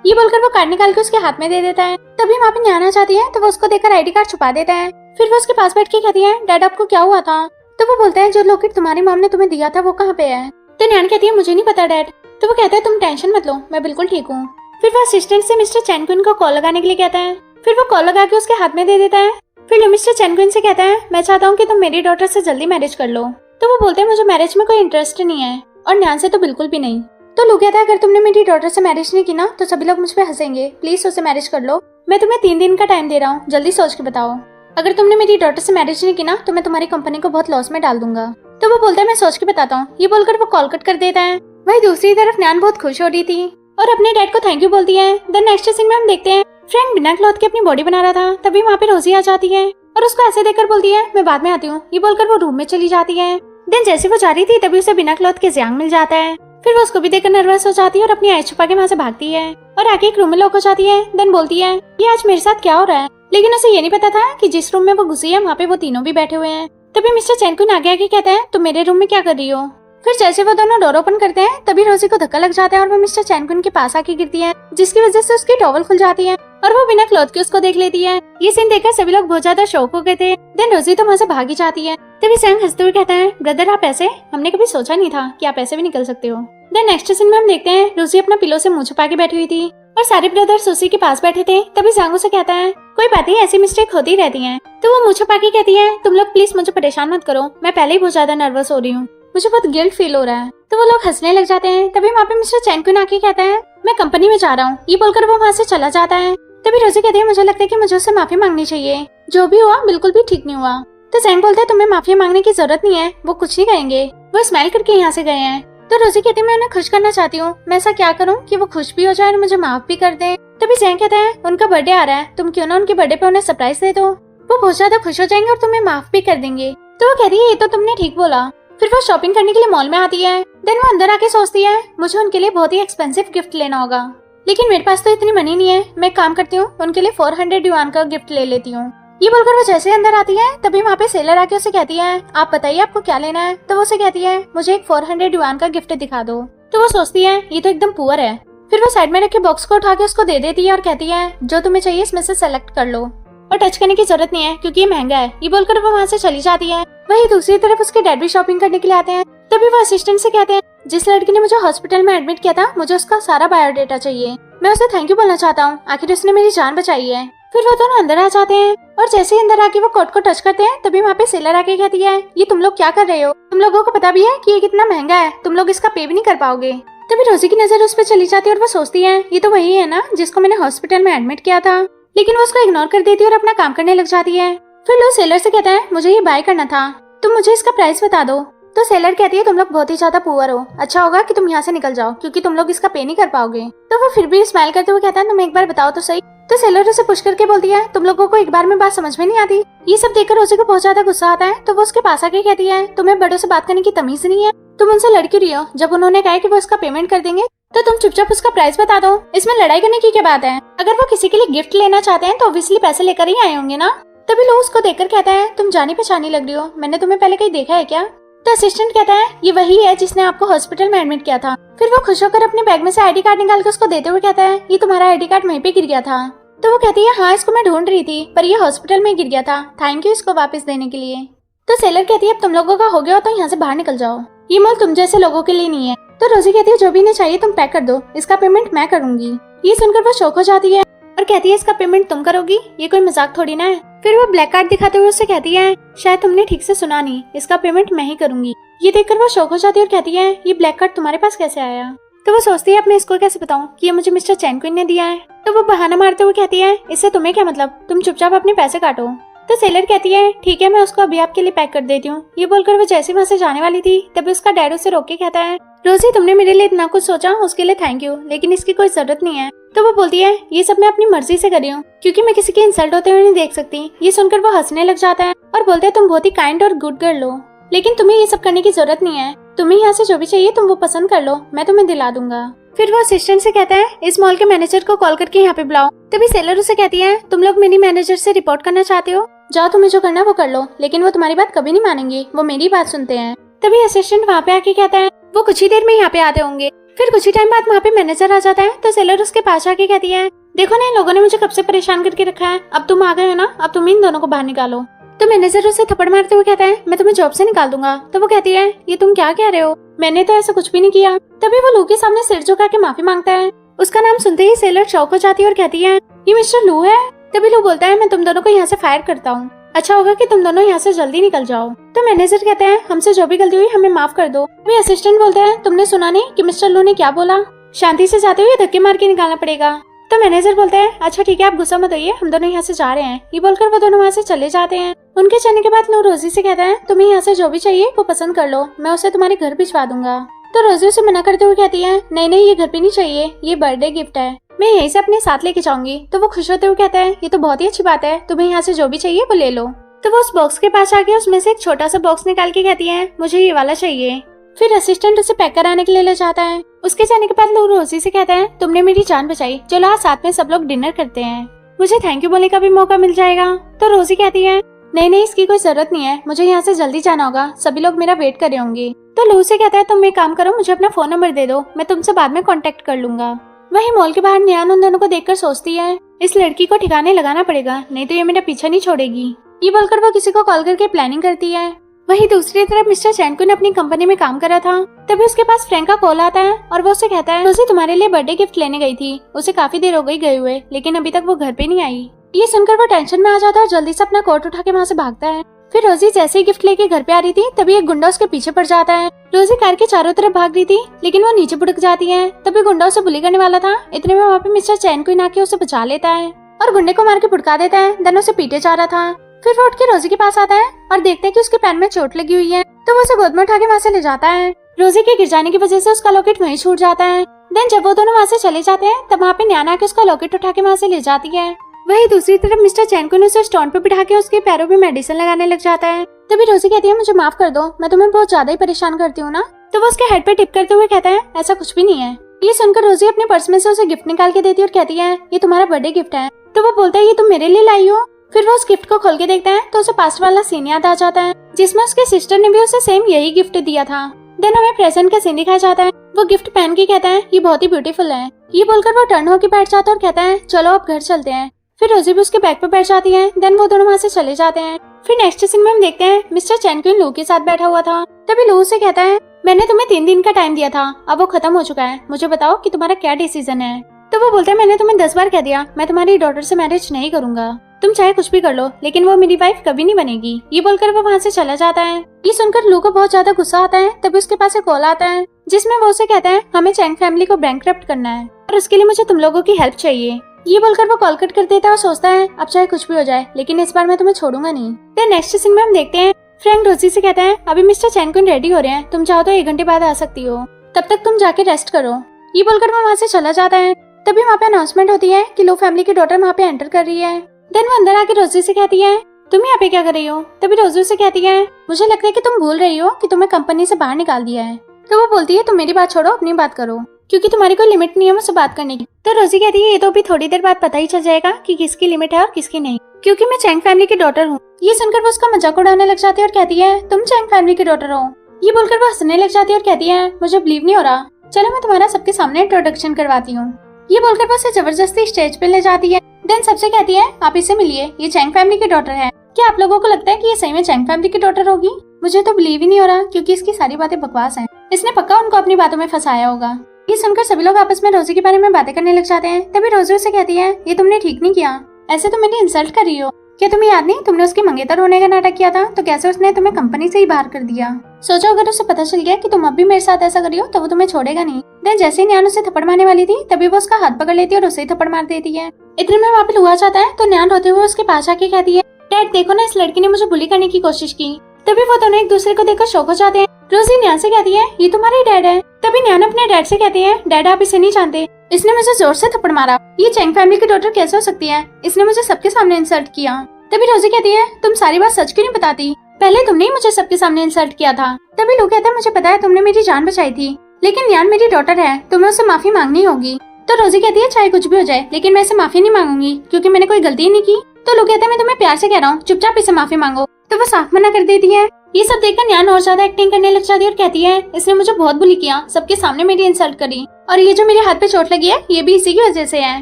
ये बोलकर वो कार्ड निकाल के उसके हाथ में दे देता है। तभी वहाँ पे न्याना चाहती है तो वो उसको देकर आईडी कार्ड छुपा देता है। फिर वो उसके पास बैठ के कहती है डैड आपको क्या हुआ था। तो वो बोलता है जो लॉकेट तुम्हारी मॉम ने तुम्हें दिया था वो कहाँ पे है। तो न्यान कहती है मुझे नहीं पता डैड। तो वो कहता है तुम टेंशन मत लो, मैं बिल्कुल ठीक हूँ। फिर वो असिस्टेंट से मिस्टर चैन क्विन को कॉल लगाने के लिए कहता है। फिर वो कॉल लगा के उसके हाथ में दे देता है। फिर वो मिस्टर चैन क्विन से कहता है मैं चाहता हूँ कि तुम मेरी डॉटर से जल्दी मैरिज कर लो। तो वो बोलते हैं मुझे मैरिज में कोई इंटरेस्ट नहीं है और न्यान से तो बिल्कुल भी नहीं। तो लू कहता है अगर तुमने मेरी डॉटर से मैरिज नहीं की ना तो सभी लोग मुझ पे हंसेंगे, प्लीज उससे मैरिज कर लो। मैं तुम्हें 3 दिन का टाइम दे रहा हूँ, जल्दी सोच के बताओ। अगर तुमने मेरी डॉटर से मैरिज नहीं की ना तो मैं तुम्हारी कंपनी को बहुत लॉस में डाल दूंगा। तो वो बोलता है मैं सोच के बताता हूँ। ये बोलकर वो कॉल कट कर देता है। वही दूसरी तरफ न्यान बहुत खुश हो रही थी और अपने डैड को थैंक यू बोलती है। देन नेक्स्ट सीन में हम देखते हैं फ्रेंड बिना क्लॉथ के अपनी बॉडी बना रहा था। तभी वहाँ पे रोजी आ जाती है और उसको ऐसे देखकर बोलती है मैं बाद में आती हूँ। ये बोलकर वो रूम में चली जाती है। देन जैसे वो जा रही थी तभी उसे बिना क्लॉथ के जियांग मिल जाता है। फिर वो उसको भी देखकर नर्वस हो जाती है और अपनी आईज छुपा के वहाँ से भागती है और आके एक रूम में लॉक हो जाती है। देन बोलती है ये आज मेरे साथ क्या हो रहा है, लेकिन उसे ये नहीं पता था कि जिस रूम में वो घुसी है वहाँ पे वो तीनों भी बैठे हुए हैं। तभी मिस्टर चैन क्विन आगे आके कहता है तुम मेरे रूम में क्या कर रही हो। फिर जैसे वो दोनों डोर ओपन करते हैं तभी रोजी को धक्का लग जाता है और वो मिस्टर चैन क्विन के पास आके गिरती है, जिसकी वजह से उसकी टॉवल खुल जाती है और वो बिना क्लॉथ के उसको देख लेती है। ये सीन देखकर सभी लोग बहुत ज्यादा शॉक हो गए थे। देन रोजी तो वहाँ से भागी जाती है। तभी सैंग हंसते हुए कहता है ब्रदर आप ऐसे, हमने कभी सोचा नहीं था कि आप ऐसे भी निकल सकते हो। देन नेक्स्ट सीन में हम देखते हैं रोजी अपना पिलो से मुंह छुपा के बैठी हुई थी और सारे ब्रदर्स उसी के पास बैठे थे। तभी सांगू से कहता है कोई बात नहीं, ऐसी मिस्टेक होती रहती है। तो वो मुंह छुपा के कहती है तुम लोग प्लीज मुझे परेशान मत करो, मैं पहले ही बहुत ज्यादा नर्वस हो रही हूँ, मुझे बहुत गिल्ट फील हो रहा है। तो वो लोग हंसने लग जाते हैं। तभी वहाँ पे मिस्टर चैन क्विन आके कहता है मैं कंपनी में जा रहा हूँ। ये बोलकर वो वहाँ से चला जाता है। तभी रोजी कहती है मुझे लगता है कि मुझे उससे माफी मांगनी चाहिए, जो भी हुआ बिल्कुल भी ठीक नहीं हुआ। तो सैंग बोलता है तुम्हें माफी मांगने की जरूरत नहीं है, वो कुछ नहीं कहेंगे, वो स्माइल करके यहाँ से गए हैं। तो रोजी कहती है मैं उन्हें खुश करना चाहती हूँ, मैं ऐसा क्या करूँ कि वो खुश भी हो जाए और मुझे माफ भी कर दे। तभी सैंग कहता है उनका बर्थडे आ रहा है, तुम क्यों ना उनके बर्थडे पे उन्हें सरप्राइज दे दो, वो बहुत ज्यादा खुश हो जाएंगे और तुम्हें माफ भी कर देंगे। तो वो कहती है ये तो तुमने ठीक बोला। फिर वो शॉपिंग करने के लिए मॉल में आती है। देन वो अंदर आके सोचती है मुझे उनके लिए बहुत ही एक्सपेंसिव गिफ्ट लेना होगा, लेकिन मेरे पास तो इतनी मनी नहीं है। मैं काम करती हूँ उनके लिए 400 युआन का गिफ्ट ले लेती हूँ। ये बोलकर वो जैसे अंदर आती है तभी वहाँ पे सेलर आके उसे कहती है आप बताइए आपको क्या लेना है। तो वो उसे कहती है मुझे एक 400 युआन का गिफ्ट दिखा दो। तो वो सोचती है ये तो एकदम पुअर है। फिर वो साइड में रखे बॉक्स को उठा के उसको दे देती है और कहती है जो तुम्हें चाहिए इसमें से सेलेक्ट कर लो और टच करने की जरूरत नहीं है क्योंकि ये महंगा है। ये बोलकर वो वहाँ से चली जाती है। वही दूसरी तरफ उसके डैड भी शॉपिंग करने के लिए आते हैं। तभी वो असिस्टेंट से कहते हैं जिस लड़की ने मुझे हॉस्पिटल में एडमिट किया था मुझे उसका सारा बायोडेटा चाहिए, मैं उसे थैंक यू बोलना चाहता हूँ, आखिर उसने मेरी जान बचाई है। फिर वो दोनों अंदर आ जाते हैं और जैसे ही अंदर आके वो कोट को टच करते हैं तभी वहाँ पे सेलर आके कहती है ये तुम लोग क्या कर रहे हो, तुम लोगों को पता भी है कि ये कितना महंगा है, तुम लोग इसका पे भी नहीं कर पाओगे। तभी रोजी की नजर उस पर चली जाती है और वो सोचती है ये तो वही है ना जिसको मैंने हॉस्पिटल में एडमिट किया था, लेकिन वो उसको इग्नोर कर देती है और अपना काम करने लग जाती है। फिर लो सेलर से कहता है मुझे ये बाय करना था, तुम मुझे इसका प्राइस बता दो। तो सेलर कहती है तुम लोग बहुत ही ज्यादा पुअर हो, अच्छा होगा कि तुम यहाँ से निकल जाओ क्योंकि तुम लोग इसका पे नहीं कर पाओगे। तो वो फिर भी स्माइल करते हुए कहता है तुम एक बार बताओ तो सही। तो सेलर उसे पुश करके बोलती है तुम लोगों को एक बार में बात समझ में नहीं आती। ये सब देखकर रोजी को बहुत ज्यादा गुस्सा आता है। तो वो उसके पास आके कहती है तुम्हें बड़ों से बात करने की तमीज नहीं है, तुम उनसे लड़ क्यों रही हो, जब उन्होंने कहा कि वो उसका पेमेंट कर देंगे तो तुम चुपचाप उसका प्राइस बता दो, इसमें लड़ाई करने की क्या बात है। अगर वो किसी के लिए गिफ्ट लेना चाहते हैं तो ऑब्वियसली पैसे लेकर ही आए होंगे ना। तभी लोग उसको देखकर कहता है तुम जानी पहचानी लग रही हो, मैंने तुम्हें पहले कहीं देखा है क्या। तो असिस्टेंट कहता है ये वही है जिसने आपको हॉस्पिटल में एडमिट किया था। फिर वो खुश होकर अपने बैग में से आईडी कार्ड निकाल के उसको देते हुए कहता है ये तुम्हारा आईडी कार्ड वहीं पे गिर गया था। तो वो कहती है हाँ इसको मैं ढूंढ रही थी पर ये हॉस्पिटल में गिर गया था, थैंक यू इसको वापस देने के लिए। तो सेलर कहती है अब तुम लोगों का हो गया हो तो यहाँ से बाहर निकल जाओ, ये मॉल तुम जैसे लोगों के लिए नहीं है। तो रोजी कहती है जो भी नहीं चाहिए तुम पैक कर दो, इसका पेमेंट मैं करूंगी। ये सुनकर वो शॉक हो जाती है और कहती है इसका पेमेंट तुम करोगी, ये कोई मजाक थोड़ी ना है। फिर वो ब्लैक कार्ड दिखाते हुए उससे कहती है शायद तुमने ठीक से सुना नहीं, इसका पेमेंट मैं ही करूंगी। ये देखकर वो शॉक हो जाती है और कहती है ये ब्लैक कार्ड तुम्हारे पास कैसे आया। तो वो सोचती है अब मैं इसको कैसे बताऊं कि ये मुझे मिस्टर चैन क्विन ने दिया है। तो वो बहाना मारते हुए कहती है इससे तुम्हें क्या मतलब, तुम चुपचाप अपने पैसे काटो। तो सेलर कहती है ठीक है मैं उसको अभी आपके लिए पैक कर देती हूँ। ये बोलकर वो जैसे वहाँ से जाने वाली थी तभी उसका डैड उसे रोक के कहता है रोजी तुमने मेरे लिए इतना कुछ सोचा उसके लिए थैंक यू, लेकिन इसकी कोई जरूरत नहीं है। तो वो बोलती है ये सब मैं अपनी मर्जी से कर रही हूँ क्योंकि मैं किसी के इंसल्ट होते हुए नहीं देख सकती। ये सुनकर वो हंसने लग जाता है और बोलते हैं तुम बहुत ही काइंड और गुड गर्ल हो, लेकिन तुम्हें ये सब करने की जरूरत नहीं है, तुम्हें यहाँ से जो भी चाहिए तुम वो पसंद कर लो, मैं तुम्हें दिला दूंगा। फिर वो असिस्टेंट से कहता है इस मॉल के मैनेजर को कॉल करके यहाँ पे बुलाओ। तभी सेलर उसे कहती है तुम लोग मेरी मैनेजर से रिपोर्ट करना चाहते हो, जाओ तुम्हें जो करना वो कर लो, लेकिन वो तुम्हारी बात कभी नहीं मानेंगे, वो मेरी बात सुनते हैं। तभी असिस्टेंट वहाँ पे आके कहता है वो कुछ ही देर में यहाँ पे आते होंगे। फिर कुछ ही टाइम बाद वहाँ पे मैनेजर आ जाता है तो सेलर उसके पास आके कहती है देखो ना इन लोगों ने मुझे कब से परेशान करके रखा है, अब तुम आ गए हो ना, अब तुम इन दोनों को बाहर निकालो। तो मैनेजर उसे थप्पड़ मारते हुए कहता है मैं तुम्हें जॉब से निकाल दूंगा। तो वो कहती है ये तुम क्या कह रहे हो, मैंने तो ऐसा कुछ भी नहीं किया। तभी वो लू के सामने सिर झुका के माफी मांगता है। उसका नाम सुनते ही सेलर शॉक हो जाती है और कहती है ये मिस्टर लू है। तभी लू बोलता है मैं तुम दोनों को यहाँ से फायर करता हूँ, अच्छा होगा कि तुम दोनों यहाँ से जल्दी निकल जाओ। तो मैनेजर कहते हैं हमसे जो भी गलती हुई हमें माफ कर दो। वे असिस्टेंट बोलते हैं तुमने सुना नहीं कि मिस्टर लू ने क्या बोला, शांति से जाते हुए धक्के मार के निकालना पड़ेगा। तो मैनेजर बोलते हैं अच्छा ठीक है आप गुस्सा मत होइए, हम दोनों यहाँ से जा रहे हैं। ये बोलकर वो दोनों वहाँ से चले जाते हैं। उनके जाने के बाद लू रोजी से कहता है तुम्हें यहाँ से जो भी चाहिए वो पसंद कर लो, मैं उसे तुम्हारे घर भिजवा दूंगा। तो रोजी उसे मना करते हुए कहती है नहीं नहीं ये घर पे नहीं चाहिए, ये बर्थडे गिफ्ट है, मैं यहीं से अपने साथ लेके जाऊंगी। तो वो खुश होते हुए कहता है ये तो बहुत ही अच्छी बात है, तुम्हें यहाँ से जो भी चाहिए वो ले लो। तो वो उस बॉक्स के पास आके उसमें से एक छोटा सा बॉक्स निकाल के कहती है मुझे ये वाला चाहिए। फिर असिस्टेंट उसे पैक कराने के लिए ले जाता है। उसके जाने के बाद लोग रोजी से कहता है तुमने मेरी जान बचाई, चलो आज साथ में सब लोग डिनर करते हैं, मुझे थैंक यू बोलने का भी मौका मिल जाएगा। तो रोजी कहती है नहीं नहीं इसकी कोई जरूरत नहीं है, मुझे यहाँ से जल्दी जाना होगा, सभी लोग मेरा वेट कर रहे होंगे। तो लू से कहता है तुम एक काम करो मुझे अपना फोन नंबर दे दो, मैं तुमसे बाद में कॉन्टेक्ट कर लूंगा। वही मॉल के बाहर न्यान उन दोनों को देखकर सोचती है इस लड़की को ठिकाने लगाना पड़ेगा, नहीं तो ये मेरा पीछा नहीं छोड़ेगी। ये बोलकर वो किसी को कॉल करके प्लानिंग करती है। वहीं दूसरी तरफ मिस्टर चैनकुन अपनी कंपनी में काम कर रहा था। तभी उसके पास फ्रैंक का कॉल आता है और वो उससे कहता है रोजी तुम्हारे लिए बर्थडे गिफ्ट लेने गई थी, उसे काफी देर हो गई गए हुए, लेकिन अभी तक वो घर पे नहीं आई। ये सुनकर वो टेंशन में आ जाता है और जल्दी से अपना कोट उठा के वहाँ से भागता है। फिर रोजी जैसे ही गिफ्ट लेके घर पे आ रही थी तभी एक गुंडा उसके पीछे पड़ जाता है। रोजी कार के चारों तरफ भाग रही थी लेकिन वो नीचे बुड़क जाती है। तभी गुंडा उसे बुली करने वाला था, इतने में वहाँ पे मिस्टर चैनकुन आके उसे बचा लेता है और गुंडे को मार के भुड़का देता है। देन उसे पीटे जा रहा था। फिर वो उठ के रोजी के पास आता है और देखते है कि उसके पैर में चोट लगी हुई है। तो वो उसे गोद में उठा के वहाँ से ले जाता है। रोजी के गिर जाने की वजह से उसका लॉकेट वहीं छूट जाता है। देन जब वो दोनों वहाँ से चले जाते हैं तब वहाँ पे न्याना आके उसका लॉकेट उठा के वहाँ से ले जाती है। वही दूसरी तरफ मिस्टर चैनकुन उसे स्टोन पे बिठा के उसके पैरों में मेडिसिन लगाने लग जाता है। तभी रोजी कहती है मुझे माफ कर दो, मैं तुम्हें बहुत ज्यादा ही परेशान करती हूँ ना। तो वो उसके हेड पे टिप करते हुए कहता है ऐसा कुछ भी नहीं है। ये सुनकर रोजी अपने पर्स में से उसे गिफ्ट निकाल के देती है और कहती है ये तुम्हारा बर्थडे गिफ्ट है। तो वो बोलता है ये तुम मेरे लिए लाई हो। फिर वो उस गिफ्ट को खोल के देखता है तो उसे पास्ट वाला सीन याद आ जाता है जिसमें उसके सिस्टर ने भी उसे सेम यही गिफ्ट दिया था। देन हमें प्रेजेंट का सीन दिखाया जाता है। वो गिफ्ट पहन के कहता है ये बहुत ही ब्यूटीफुल है। ये बोलकर वो टर्न होकर बैठ जाता है और कहता है चलो अब घर चलते हैं। फिर रोजी भी उसके बैग पे बैठ जाती है। देन वो दोनों वहाँ से चले जाते हैं। फिर नेक्स्ट सीन में हम देखते हैं मिस्टर चैनकुन लू के साथ बैठा हुआ था। तभी लू से कहता है मैंने तुम्हें 3 दिन का टाइम दिया था, अब वो खत्म हो चुका है, मुझे बताओ कि तुम्हारा क्या डिसीजन है। तो वो बोलता है मैंने तुम्हें 10 बार कह दिया मैं तुम्हारी डॉटर से मैरिज नहीं करूंगा, तुम चाहे कुछ भी कर लो लेकिन वो मेरी वाइफ कभी नहीं बनेगी। ये बोलकर वो वहाँ से चला जाता है। ये सुनकर लू को बहुत ज्यादा गुस्सा आता है। तभी उसके पास एक कॉल आता है जिसमें वो उसे कहता है हमें चैंग फैमिली को बैंकक्रप्ट करना है और उसके लिए मुझे तुम लोगों की हेल्प चाहिए। ये बोलकर वो कॉल कट कर देता है और सोचता है अब चाहे कुछ भी हो जाए लेकिन इस बार मैं तुम्हें छोड़ूंगा नहीं। फिर नेक्स्ट सीन में हम देखते हैं फ्रैंक रोजी से कहता है अभी मिस्टर चैनकुन रेडी हो रहे हैं, तुम चाहो तो 1 घंटे बाद आ सकती हो, तब तक तुम जाके रेस्ट करो। ये बोलकर वो वहाँ से चला जाता है। तभी वहाँ पे अनाउंसमेंट होती है कि लो फैमिली की डॉटर वहाँ पे एंटर कर रही है। देन वो अंदर आके रोजी से कहती है तुम यहाँ पे क्या कर रही हो। तभी रोजी से कहती है मुझे लगता है कि तुम भूल रही हो कि तुम्हें कंपनी से बाहर निकाल दिया है। तो वो बोलती है तुम मेरी बात छोड़ो अपनी बात करो, क्योंकि तुम्हारी कोई लिमिट नहीं है मुझसे बात करने की। तो रोजी कहती है ये तो अभी थोड़ी देर बाद पता ही चल जाएगा कि किसकी लिमिट है और किसकी नहीं, क्योंकि मैं चैंग फैमिली की डॉटर हूँ। ये सुनकर वो उसका मजाक उड़ाने लग जाती है और कहती है तुम चैंग फैमिली की डॉटर हो। ये बोलकर वो हंसने लग जाती है और कहती है मुझे बिलीव नहीं हो रहा, चलो मैं तुम्हारा सबके सामने इंट्रोडक्शन करवाती हूँ। ये बोलकर वो उसे जबरदस्ती स्टेज पे ले जाती है। देन सबसे कहती है आप इससे मिलिए, ये चैंग फैमिली की डॉटर है। क्या आप लोगों को लगता है कि ये सही में चैंग फैमिली की डॉटर होगी? मुझे तो बिलीव ही नहीं हो रहा, क्योंकि इसकी सारी बातें बकवास हैं। इसने पक्का उनको अपनी बातों में फंसाया होगा। ये सुनकर सभी लोग आपस में रोजी के बारे में बातें करने लग जाते हैं। तभी रोजी उसे कहती है ये तुमने ठीक नहीं किया, ऐसे तुम मेरी इंसल्ट कर रही हो। क्या तुम्हें याद नहीं तुमने उसके मंगेतर होने का नाटक किया था, तो कैसे उसने तुम्हें कंपनी से ही बाहर कर दिया। सोचो अगर उसे पता चल गया कि तुम अब भी मेरे साथ ऐसा कर रही हो तो वो तुम्हें छोड़ेगा नहीं। देन जैसे ही न्यान उसे थप्पड़ मारने वाली थी तभी वो उसका हाथ पकड़ लेती है और उसे ही थप्पड़ मार देती है। इतने में वहाँ पे लू आ जाता है तो न्यान रोते हुए उसके पास आके कहती है डैड देखो ना, इस लड़की ने मुझे बुली करने की कोशिश की। तभी वो दोनों एक दूसरे को देखकर शौक हो जाते हैं। रोजी न्यान से कहती है ये तुम्हारे डैड है। तभी न्यान अपने डैड से कहती है डैड आप इसे नहीं जानते, इसने मुझे जोर से थप्पड़ मारा। ये चैंग फैमिली की डॉटर कैसे हो सकती है, इसने मुझे सबके सामने इंसल्ट किया। तभी रोजी कहती है तुम सारी बात सच क्यों नहीं बताती, पहले तुमने ही मुझे सबके सामने इंसल्ट किया था। तभी लू कहता है मुझे पता है तुमने मेरी जान बचाई थी, लेकिन न्यान मेरी डॉटर है, तुम्हें उससे माफी मांगनी होगी। तो रोजी कहती है चाहे कुछ भी हो जाए लेकिन मैं इसे माफी नहीं मांगूंगी क्योंकि मैंने कोई गलती नहीं की। तो लोग कहते हैं मैं तुम्हें प्यार से कह रहा हूँ, चुपचाप इसे माफी मांगो। तो वो साफ मना कर देती है। ये सब देखकर न्यान और ज्यादा एक्टिंग करने लग जाती है और कहती है इसने मुझे बहुत बुली किया, सबके सामने मेरी इंसल्ट करी और ये जो मेरे हाथ पे चोट लगी है ये भी इसी की वजह से है।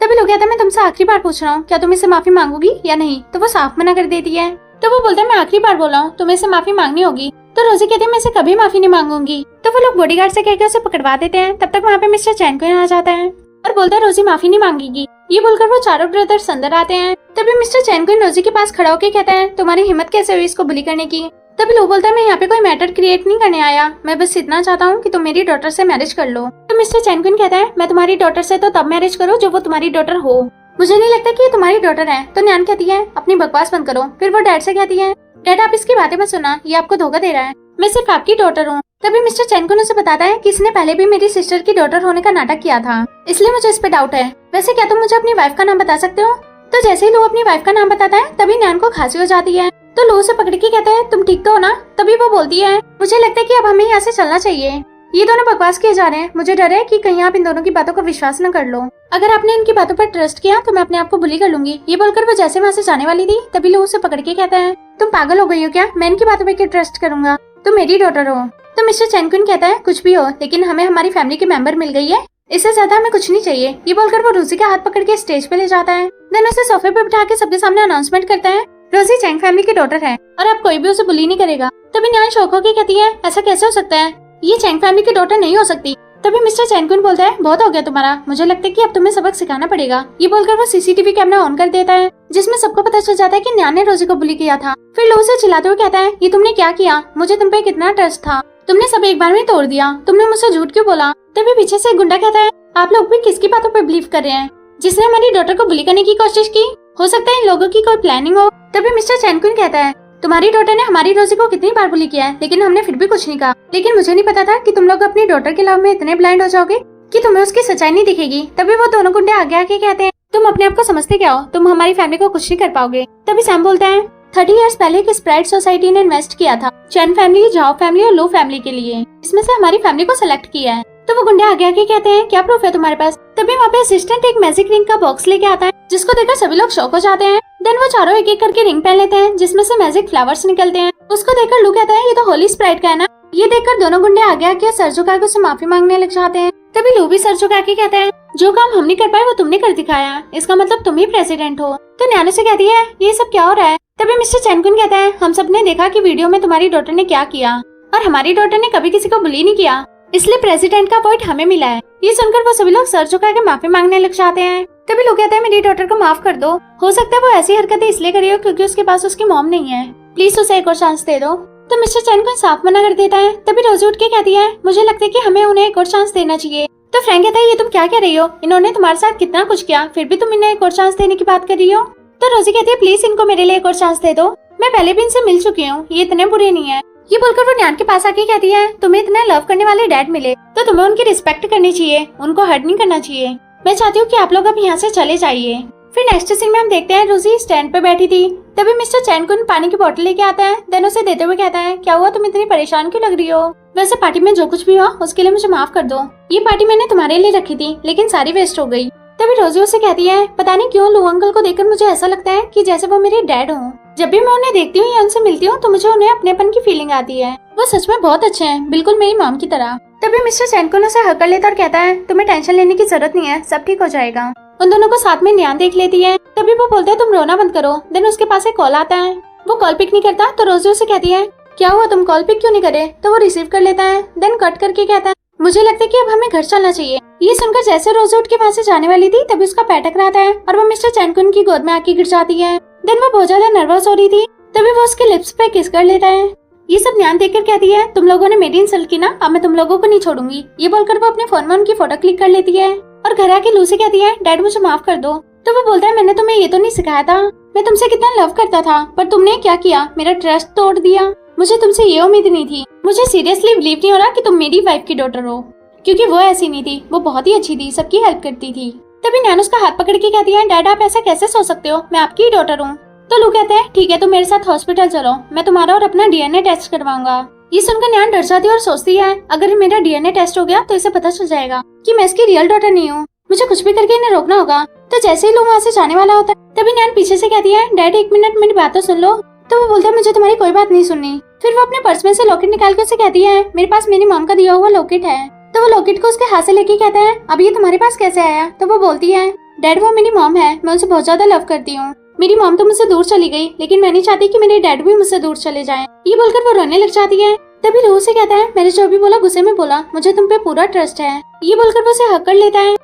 तभी लोग कहते हैं मैं तुमसे आखिरी बार पूछ रहा हूँ, क्या तुम इसे माफी मांगोगी या नहीं? तो वो साफ मना कर देती है। तो वो बोलता है मैं आखिरी बार बोला हूँ, तुम्हें इसे माफी मांगनी होगी। तो रोजी कहती है मैं इसे कभी माफी नहीं मांगूंगी। तो वो लोग बॉडीगार्ड से कहकर उसे पकड़वा देते हैं। तब तक वहाँ पे मिस्टर चैन कुइन आ जाता है और बोलता है रोजी माफी नहीं मांगेगी। ये बोलकर वो चारों ब्रदर्स अंदर आते हैं। तभी मिस्टर चैन कुइन रोजी के पास खड़ा होकर कहता है तुम्हारी हिम्मत कैसे हुई इसको बुली करने की? तभी लोग बोलता है मैं यहाँ पे कोई मैटर क्रिएट नहीं करने आया, मैं बस इतना चाहता हूँ कि तुम मेरी डॉटर से मैरिज कर लो। तो मिस्टर चैन कुइन कहता है मैं तुम्हारी डॉटर से तो तब मैरिज करो जब वो तुम्हारी डॉटर हो, मुझे नहीं लगता कि ये तुम्हारी डॉटर है। तो न्यान कहती है अपनी बकवास बंद करो। फिर वो डैड से कहती है डैड आप इसकी बातें मत सुना, ये आपको धोखा दे रहा है, मैं सिर्फ आपकी डॉटर हूँ। तभी मिस्टर चैन कुइन उसे बताता है कि इसने पहले भी मेरी सिस्टर की डॉटर होने का नाटक किया था, इसलिए मुझे इस पे डाउट है। वैसे क्या तुम मुझे अपनी वाइफ का नाम बता सकते हो? तो जैसे ही लो अपनी वाइफ का नाम बताता है तभी न्यान को खांसी हो जाती है। तो लो उसे पकड़ के कहता है तुम ठीक तो हो ना? तभी वो बोलती है मुझे लगता है कि अब हमें यहाँ से चलना चाहिए, ये दोनों बकवास किए जा रहे हैं, मुझे डर है कि कहीं आप इन दोनों की बातों का विश्वास न कर लो। अगर आपने इनकी बातों पर ट्रस्ट किया तो मैं अपने आप को बुली कर लूंगी। ये बोलकर वो जैसे वहाँ से जाने वाली थी तभी लो उसे पकड़ के कहता है तुम पागल हो गई हो क्या? मैं इनकी बातों पर क्यों ट्रस्ट करूंगा, तुम मेरी डॉटर हो। तो मिस्टर चैन कुइन कहता है कुछ भी हो लेकिन हमें हमारी फैमिली के मेंबर मिल गई है, इससे ज्यादा हमें कुछ नहीं चाहिए। ये बोलकर वो रोजी का हाथ पकड़ के स्टेज पे ले जाता है। देन उसे सोफे पे बिठा के सबके सामने अनाउंसमेंट करता है रोजी चैंग फैमिली की डॉटर है और अब कोई भी उसे बुली नहीं करेगा। तभी न्यान शौक होकर कहती है ऐसा कैसे हो सकता है, ये चैंग फैमिली की डॉटर नहीं हो सकती। तभी मिस्टर चैन कुइन बोलता है बहुत हो गया तुम्हारा, मुझे लगता है कि अब तुम्हें सबक सिखाना पड़ेगा। ये बोलकर वो सीसीटीवी कैमरा ऑन कर देता है जिसमें सबको पता चल जाता है कि न्यान ने रोजी को बुली किया था। फिर लोग उसे चिल्लाते हुए कहता है ये तुमने क्या किया, मुझे तुम पे कितना ट्रस्ट था, तुमने सब एक बार में तोड़ दिया, तुमने मुझसे झूठ क्यों बोला? तभी पीछे से एक गुंडा कहता है आप लोग भी किसकी बातों पर बिलीव कर रहे हैं, जिसने हमारी डॉटर को बुली करने की कोशिश की? हो सकता है इन लोगों की कोई प्लानिंग हो। तभी मिस्टर चैन कुइन कहता है तुम्हारी डॉटर ने हमारी रोजी को कितनी बार बुली किया है लेकिन हमने फिर भी कुछ नहीं कहा, लेकिन मुझे नहीं पता था कि तुम लोग अपनी डॉटर के लव में इतने ब्लाइंड हो जाओगे कि तुम्हें उसकी सच्चाई नहीं दिखेगी। तभी वो दोनों गुंडे आगे आके कहते हैं तुम अपने आप को समझते क्या हो, तुम हमारी फैमिली को कुछ नहीं कर पाओगे। तभी सैम बोलता है 30 इयर्स पहले एक स्प्राइट सोसाइटी ने इन्वेस्ट किया था चैन फैमिली, झाओ फैमिली और लो फैमिली के लिए, इसमें से हमारी फैमिली को सिलेक्ट किया है। तो वो गुंडे आगे आके कहते हैं क्या प्रूफ है तुम्हारे पास? तभी वहाँ पे असिस्टेंट एक मैजिक रिंग का बॉक्स लेके आता है जिसको देखकर सभी लोग शॉक हो जाते हैं। देन वो चारों एक एक करके रिंग पहन लेते हैं जिसमें से मैजिक फ्लावर्स निकलते हैं। उसको देखकर लू कहता है ये तो होली स्प्राइट का है ना। ये देखकर दोनों गुंडे आगे आके सर झुका के उससे माफी मांगने लग जाते हैं। तभी लू भी सर झुका के कहता है जो काम हम नहीं कर पाए वो तुमने कर दिखाया, इसका मतलब तुम ही प्रेसिडेंट हो। तो न्यानो से कहती है ये सब क्या हो रहा है? तभी मिस्टर चैन कुइन कहता है हम सब ने देखा कि वीडियो में तुम्हारी डॉटर ने क्या किया और हमारी डॉटर ने कभी किसी को बुली नहीं किया, इसलिए प्रेसिडेंट का पॉइंट हमें मिला है। ये सुनकर वो सभी लोग सर झुका के माफी मांगने लग जाते हैं। तभी लोग कहते हैं मेरी डॉटर को माफ कर दो, हो सकता है वो ऐसी हरकतें इसलिए करी हो क्योंकि उसके पास उसकी मॉम नहीं है, प्लीज उसे एक और चांस दे दो। तो मिस्टर चैन कुइन साफ मना कर देता है। तभी रोजी उठ के कहती है मुझे लगता है कि हमें उन्हें एक और चांस देना चाहिए। तो फ्रैंक कहता है ये तुम क्या कह रही हो, इन्होंने तुम्हारे साथ कितना कुछ किया फिर भी तुम इन्हें एक और चांस देने की बात कर रही हो। तो रोजी कहती है प्लीज इनको मेरे लिए एक और चांस दे दो, मैं पहले भी इनसे मिल चुकी हूँ, ये इतने बुरे नहीं है। ये बोलकर वो न्यान के पास आके कहती है तुम्हें इतने लव करने वाले डैड मिले तो तुम्हें उनकी रिस्पेक्ट करनी चाहिए, उनको हर्ट नहीं करना चाहिए। मैं चाहती हूँ कि आप लोग अब यहाँ से चले जाइए। फिर नेक्स्ट सीन में हम देखते हैं रोजी स्टैंड पे बैठी थी। तभी मिस्टर चैन कुइन पानी की बोतल लेके आता है। देन उसे देते हुए कहता है क्या हुआ, तुम इतनी परेशान क्यों लग रही हो? वैसे पार्टी में जो कुछ भी हुआ उसके लिए मुझे माफ कर दो, ये पार्टी मैंने तुम्हारे लिए रखी थी लेकिन सारी वेस्ट हो गई। तभी रोजी उसे कहती है पता नहीं क्यों लू अंकल को देखकर मुझे ऐसा लगता है कि जैसे वो मेरे डैड हों। जब भी मैं उन्हें देखती हूँ या उनसे मिलती हूँ तो मुझे उन्हें अपनेपन की फीलिंग आती है, वो सच में बहुत अच्छे हैं, बिल्कुल मेरी मॉम की तरह। तभी मिस्टर चैन कुइन उसे हक कर लेता और कहता है तुम्हें टेंशन लेने की जरूरत नहीं है, सब ठीक हो जाएगा। उन दोनों को साथ में न्यान देख लेती है। तभी वो बोलते हैं तुम रोना बंद करो। देन उसके पास एक कॉल आता है, वो कॉल पिक नहीं करता तो रोजी उसे कहती है क्या हुआ, तुम कॉल पिक क्यों नहीं करे? तो वो रिसीव कर लेता है। देन कट करके कहता है मुझे लगता है कि अब हमें घर चलना चाहिए। ये सुनकर जैसे रोजी उठ के वहाँ से जाने वाली थी तभी उसका पैर टकराता है और वो मिस्टर चैन कुइन की गोद में आके गिर जाती है। देन वो बहुत ज्यादा नर्वस हो रही थी। तभी वो उसके लिप्स पे किस कर लेता है। ये सब न्यान देखकर कहती है तुम लोगों ने मेरी इंसल्ट की ना, अब मैं तुम लोगों को नहीं छोड़ूंगी। ये बोलकर वो अपने फोन में उनकी फोटो क्लिक कर लेती है और घर आके लू से कहती है डैड मुझे माफ कर दो। तो वो बोलता है मैंने तुम्हें ये तो नहीं सिखाया था, मैं तुमसे कितना लव करता था पर तुमने क्या किया, मेरा ट्रस्ट तोड़ दिया। मुझे तुमसे ये उम्मीद नहीं थी। मुझे सीरियसली बिलीव नहीं हो रहा कि तुम मेरी वाइफ की डॉटर हो, क्योंकि वो ऐसी नहीं थी, वो बहुत ही अच्छी थी, सबकी हेल्प करती थी। तभी न्यान उसका हाथ पकड़ के कहती है डैड आप ऐसा कैसे सोच सकते हो, मैं आपकी ही डॉटर हूँ। तो लू कहते हैं ठीक है तुम मेरे साथ हॉस्पिटल चलो, मैं तुम्हारा और अपना DNA टेस्ट करवाऊंगा। ये सुनकर न्यान डर जाती है और सोचती है अगर मेरा डीएनए टेस्ट हो गया तो इसे पता चल जाएगा कि मैं इसकी रियल डॉटर नहीं हूँ। मुझे कुछ भी करके इन्हें रोकना होगा। तो जैसे ही लोग वहाँ से जाने वाला होता है तभी न्यान पीछे से कहती है डैड 1 मिनट मेरी बात तो सुन लो। तो वो बोलता है मुझे तुम्हारी कोई बात नहीं सुननी। फिर वो अपने पर्स में से लॉकेट निकाल के उसे कहती है मेरे पास मेरी मॉम का दिया हुआ लॉकेट है। तो वो लॉकेट को उसके हाथ से लेके कहता है अब ये तुम्हारे पास कैसे आया। तो वो बोलती है डैड वो मेरी मॉम है, मैं उसे बहुत ज्यादा लव करती हूँ। मेरी मॉम तो मुझसे दूर चली गई लेकिन मैं नहीं चाहती कि मेरे डैड भी मुझसे दूर चले जाएं। ये बोलकर वो रोने लग जाती है। तभी लू से कहता है मैंने जो भी बोला गुस्से में बोला, मुझे तुम पे पूरा ट्रस्ट है। ये बोलकर वो उसे हक कर लेता है।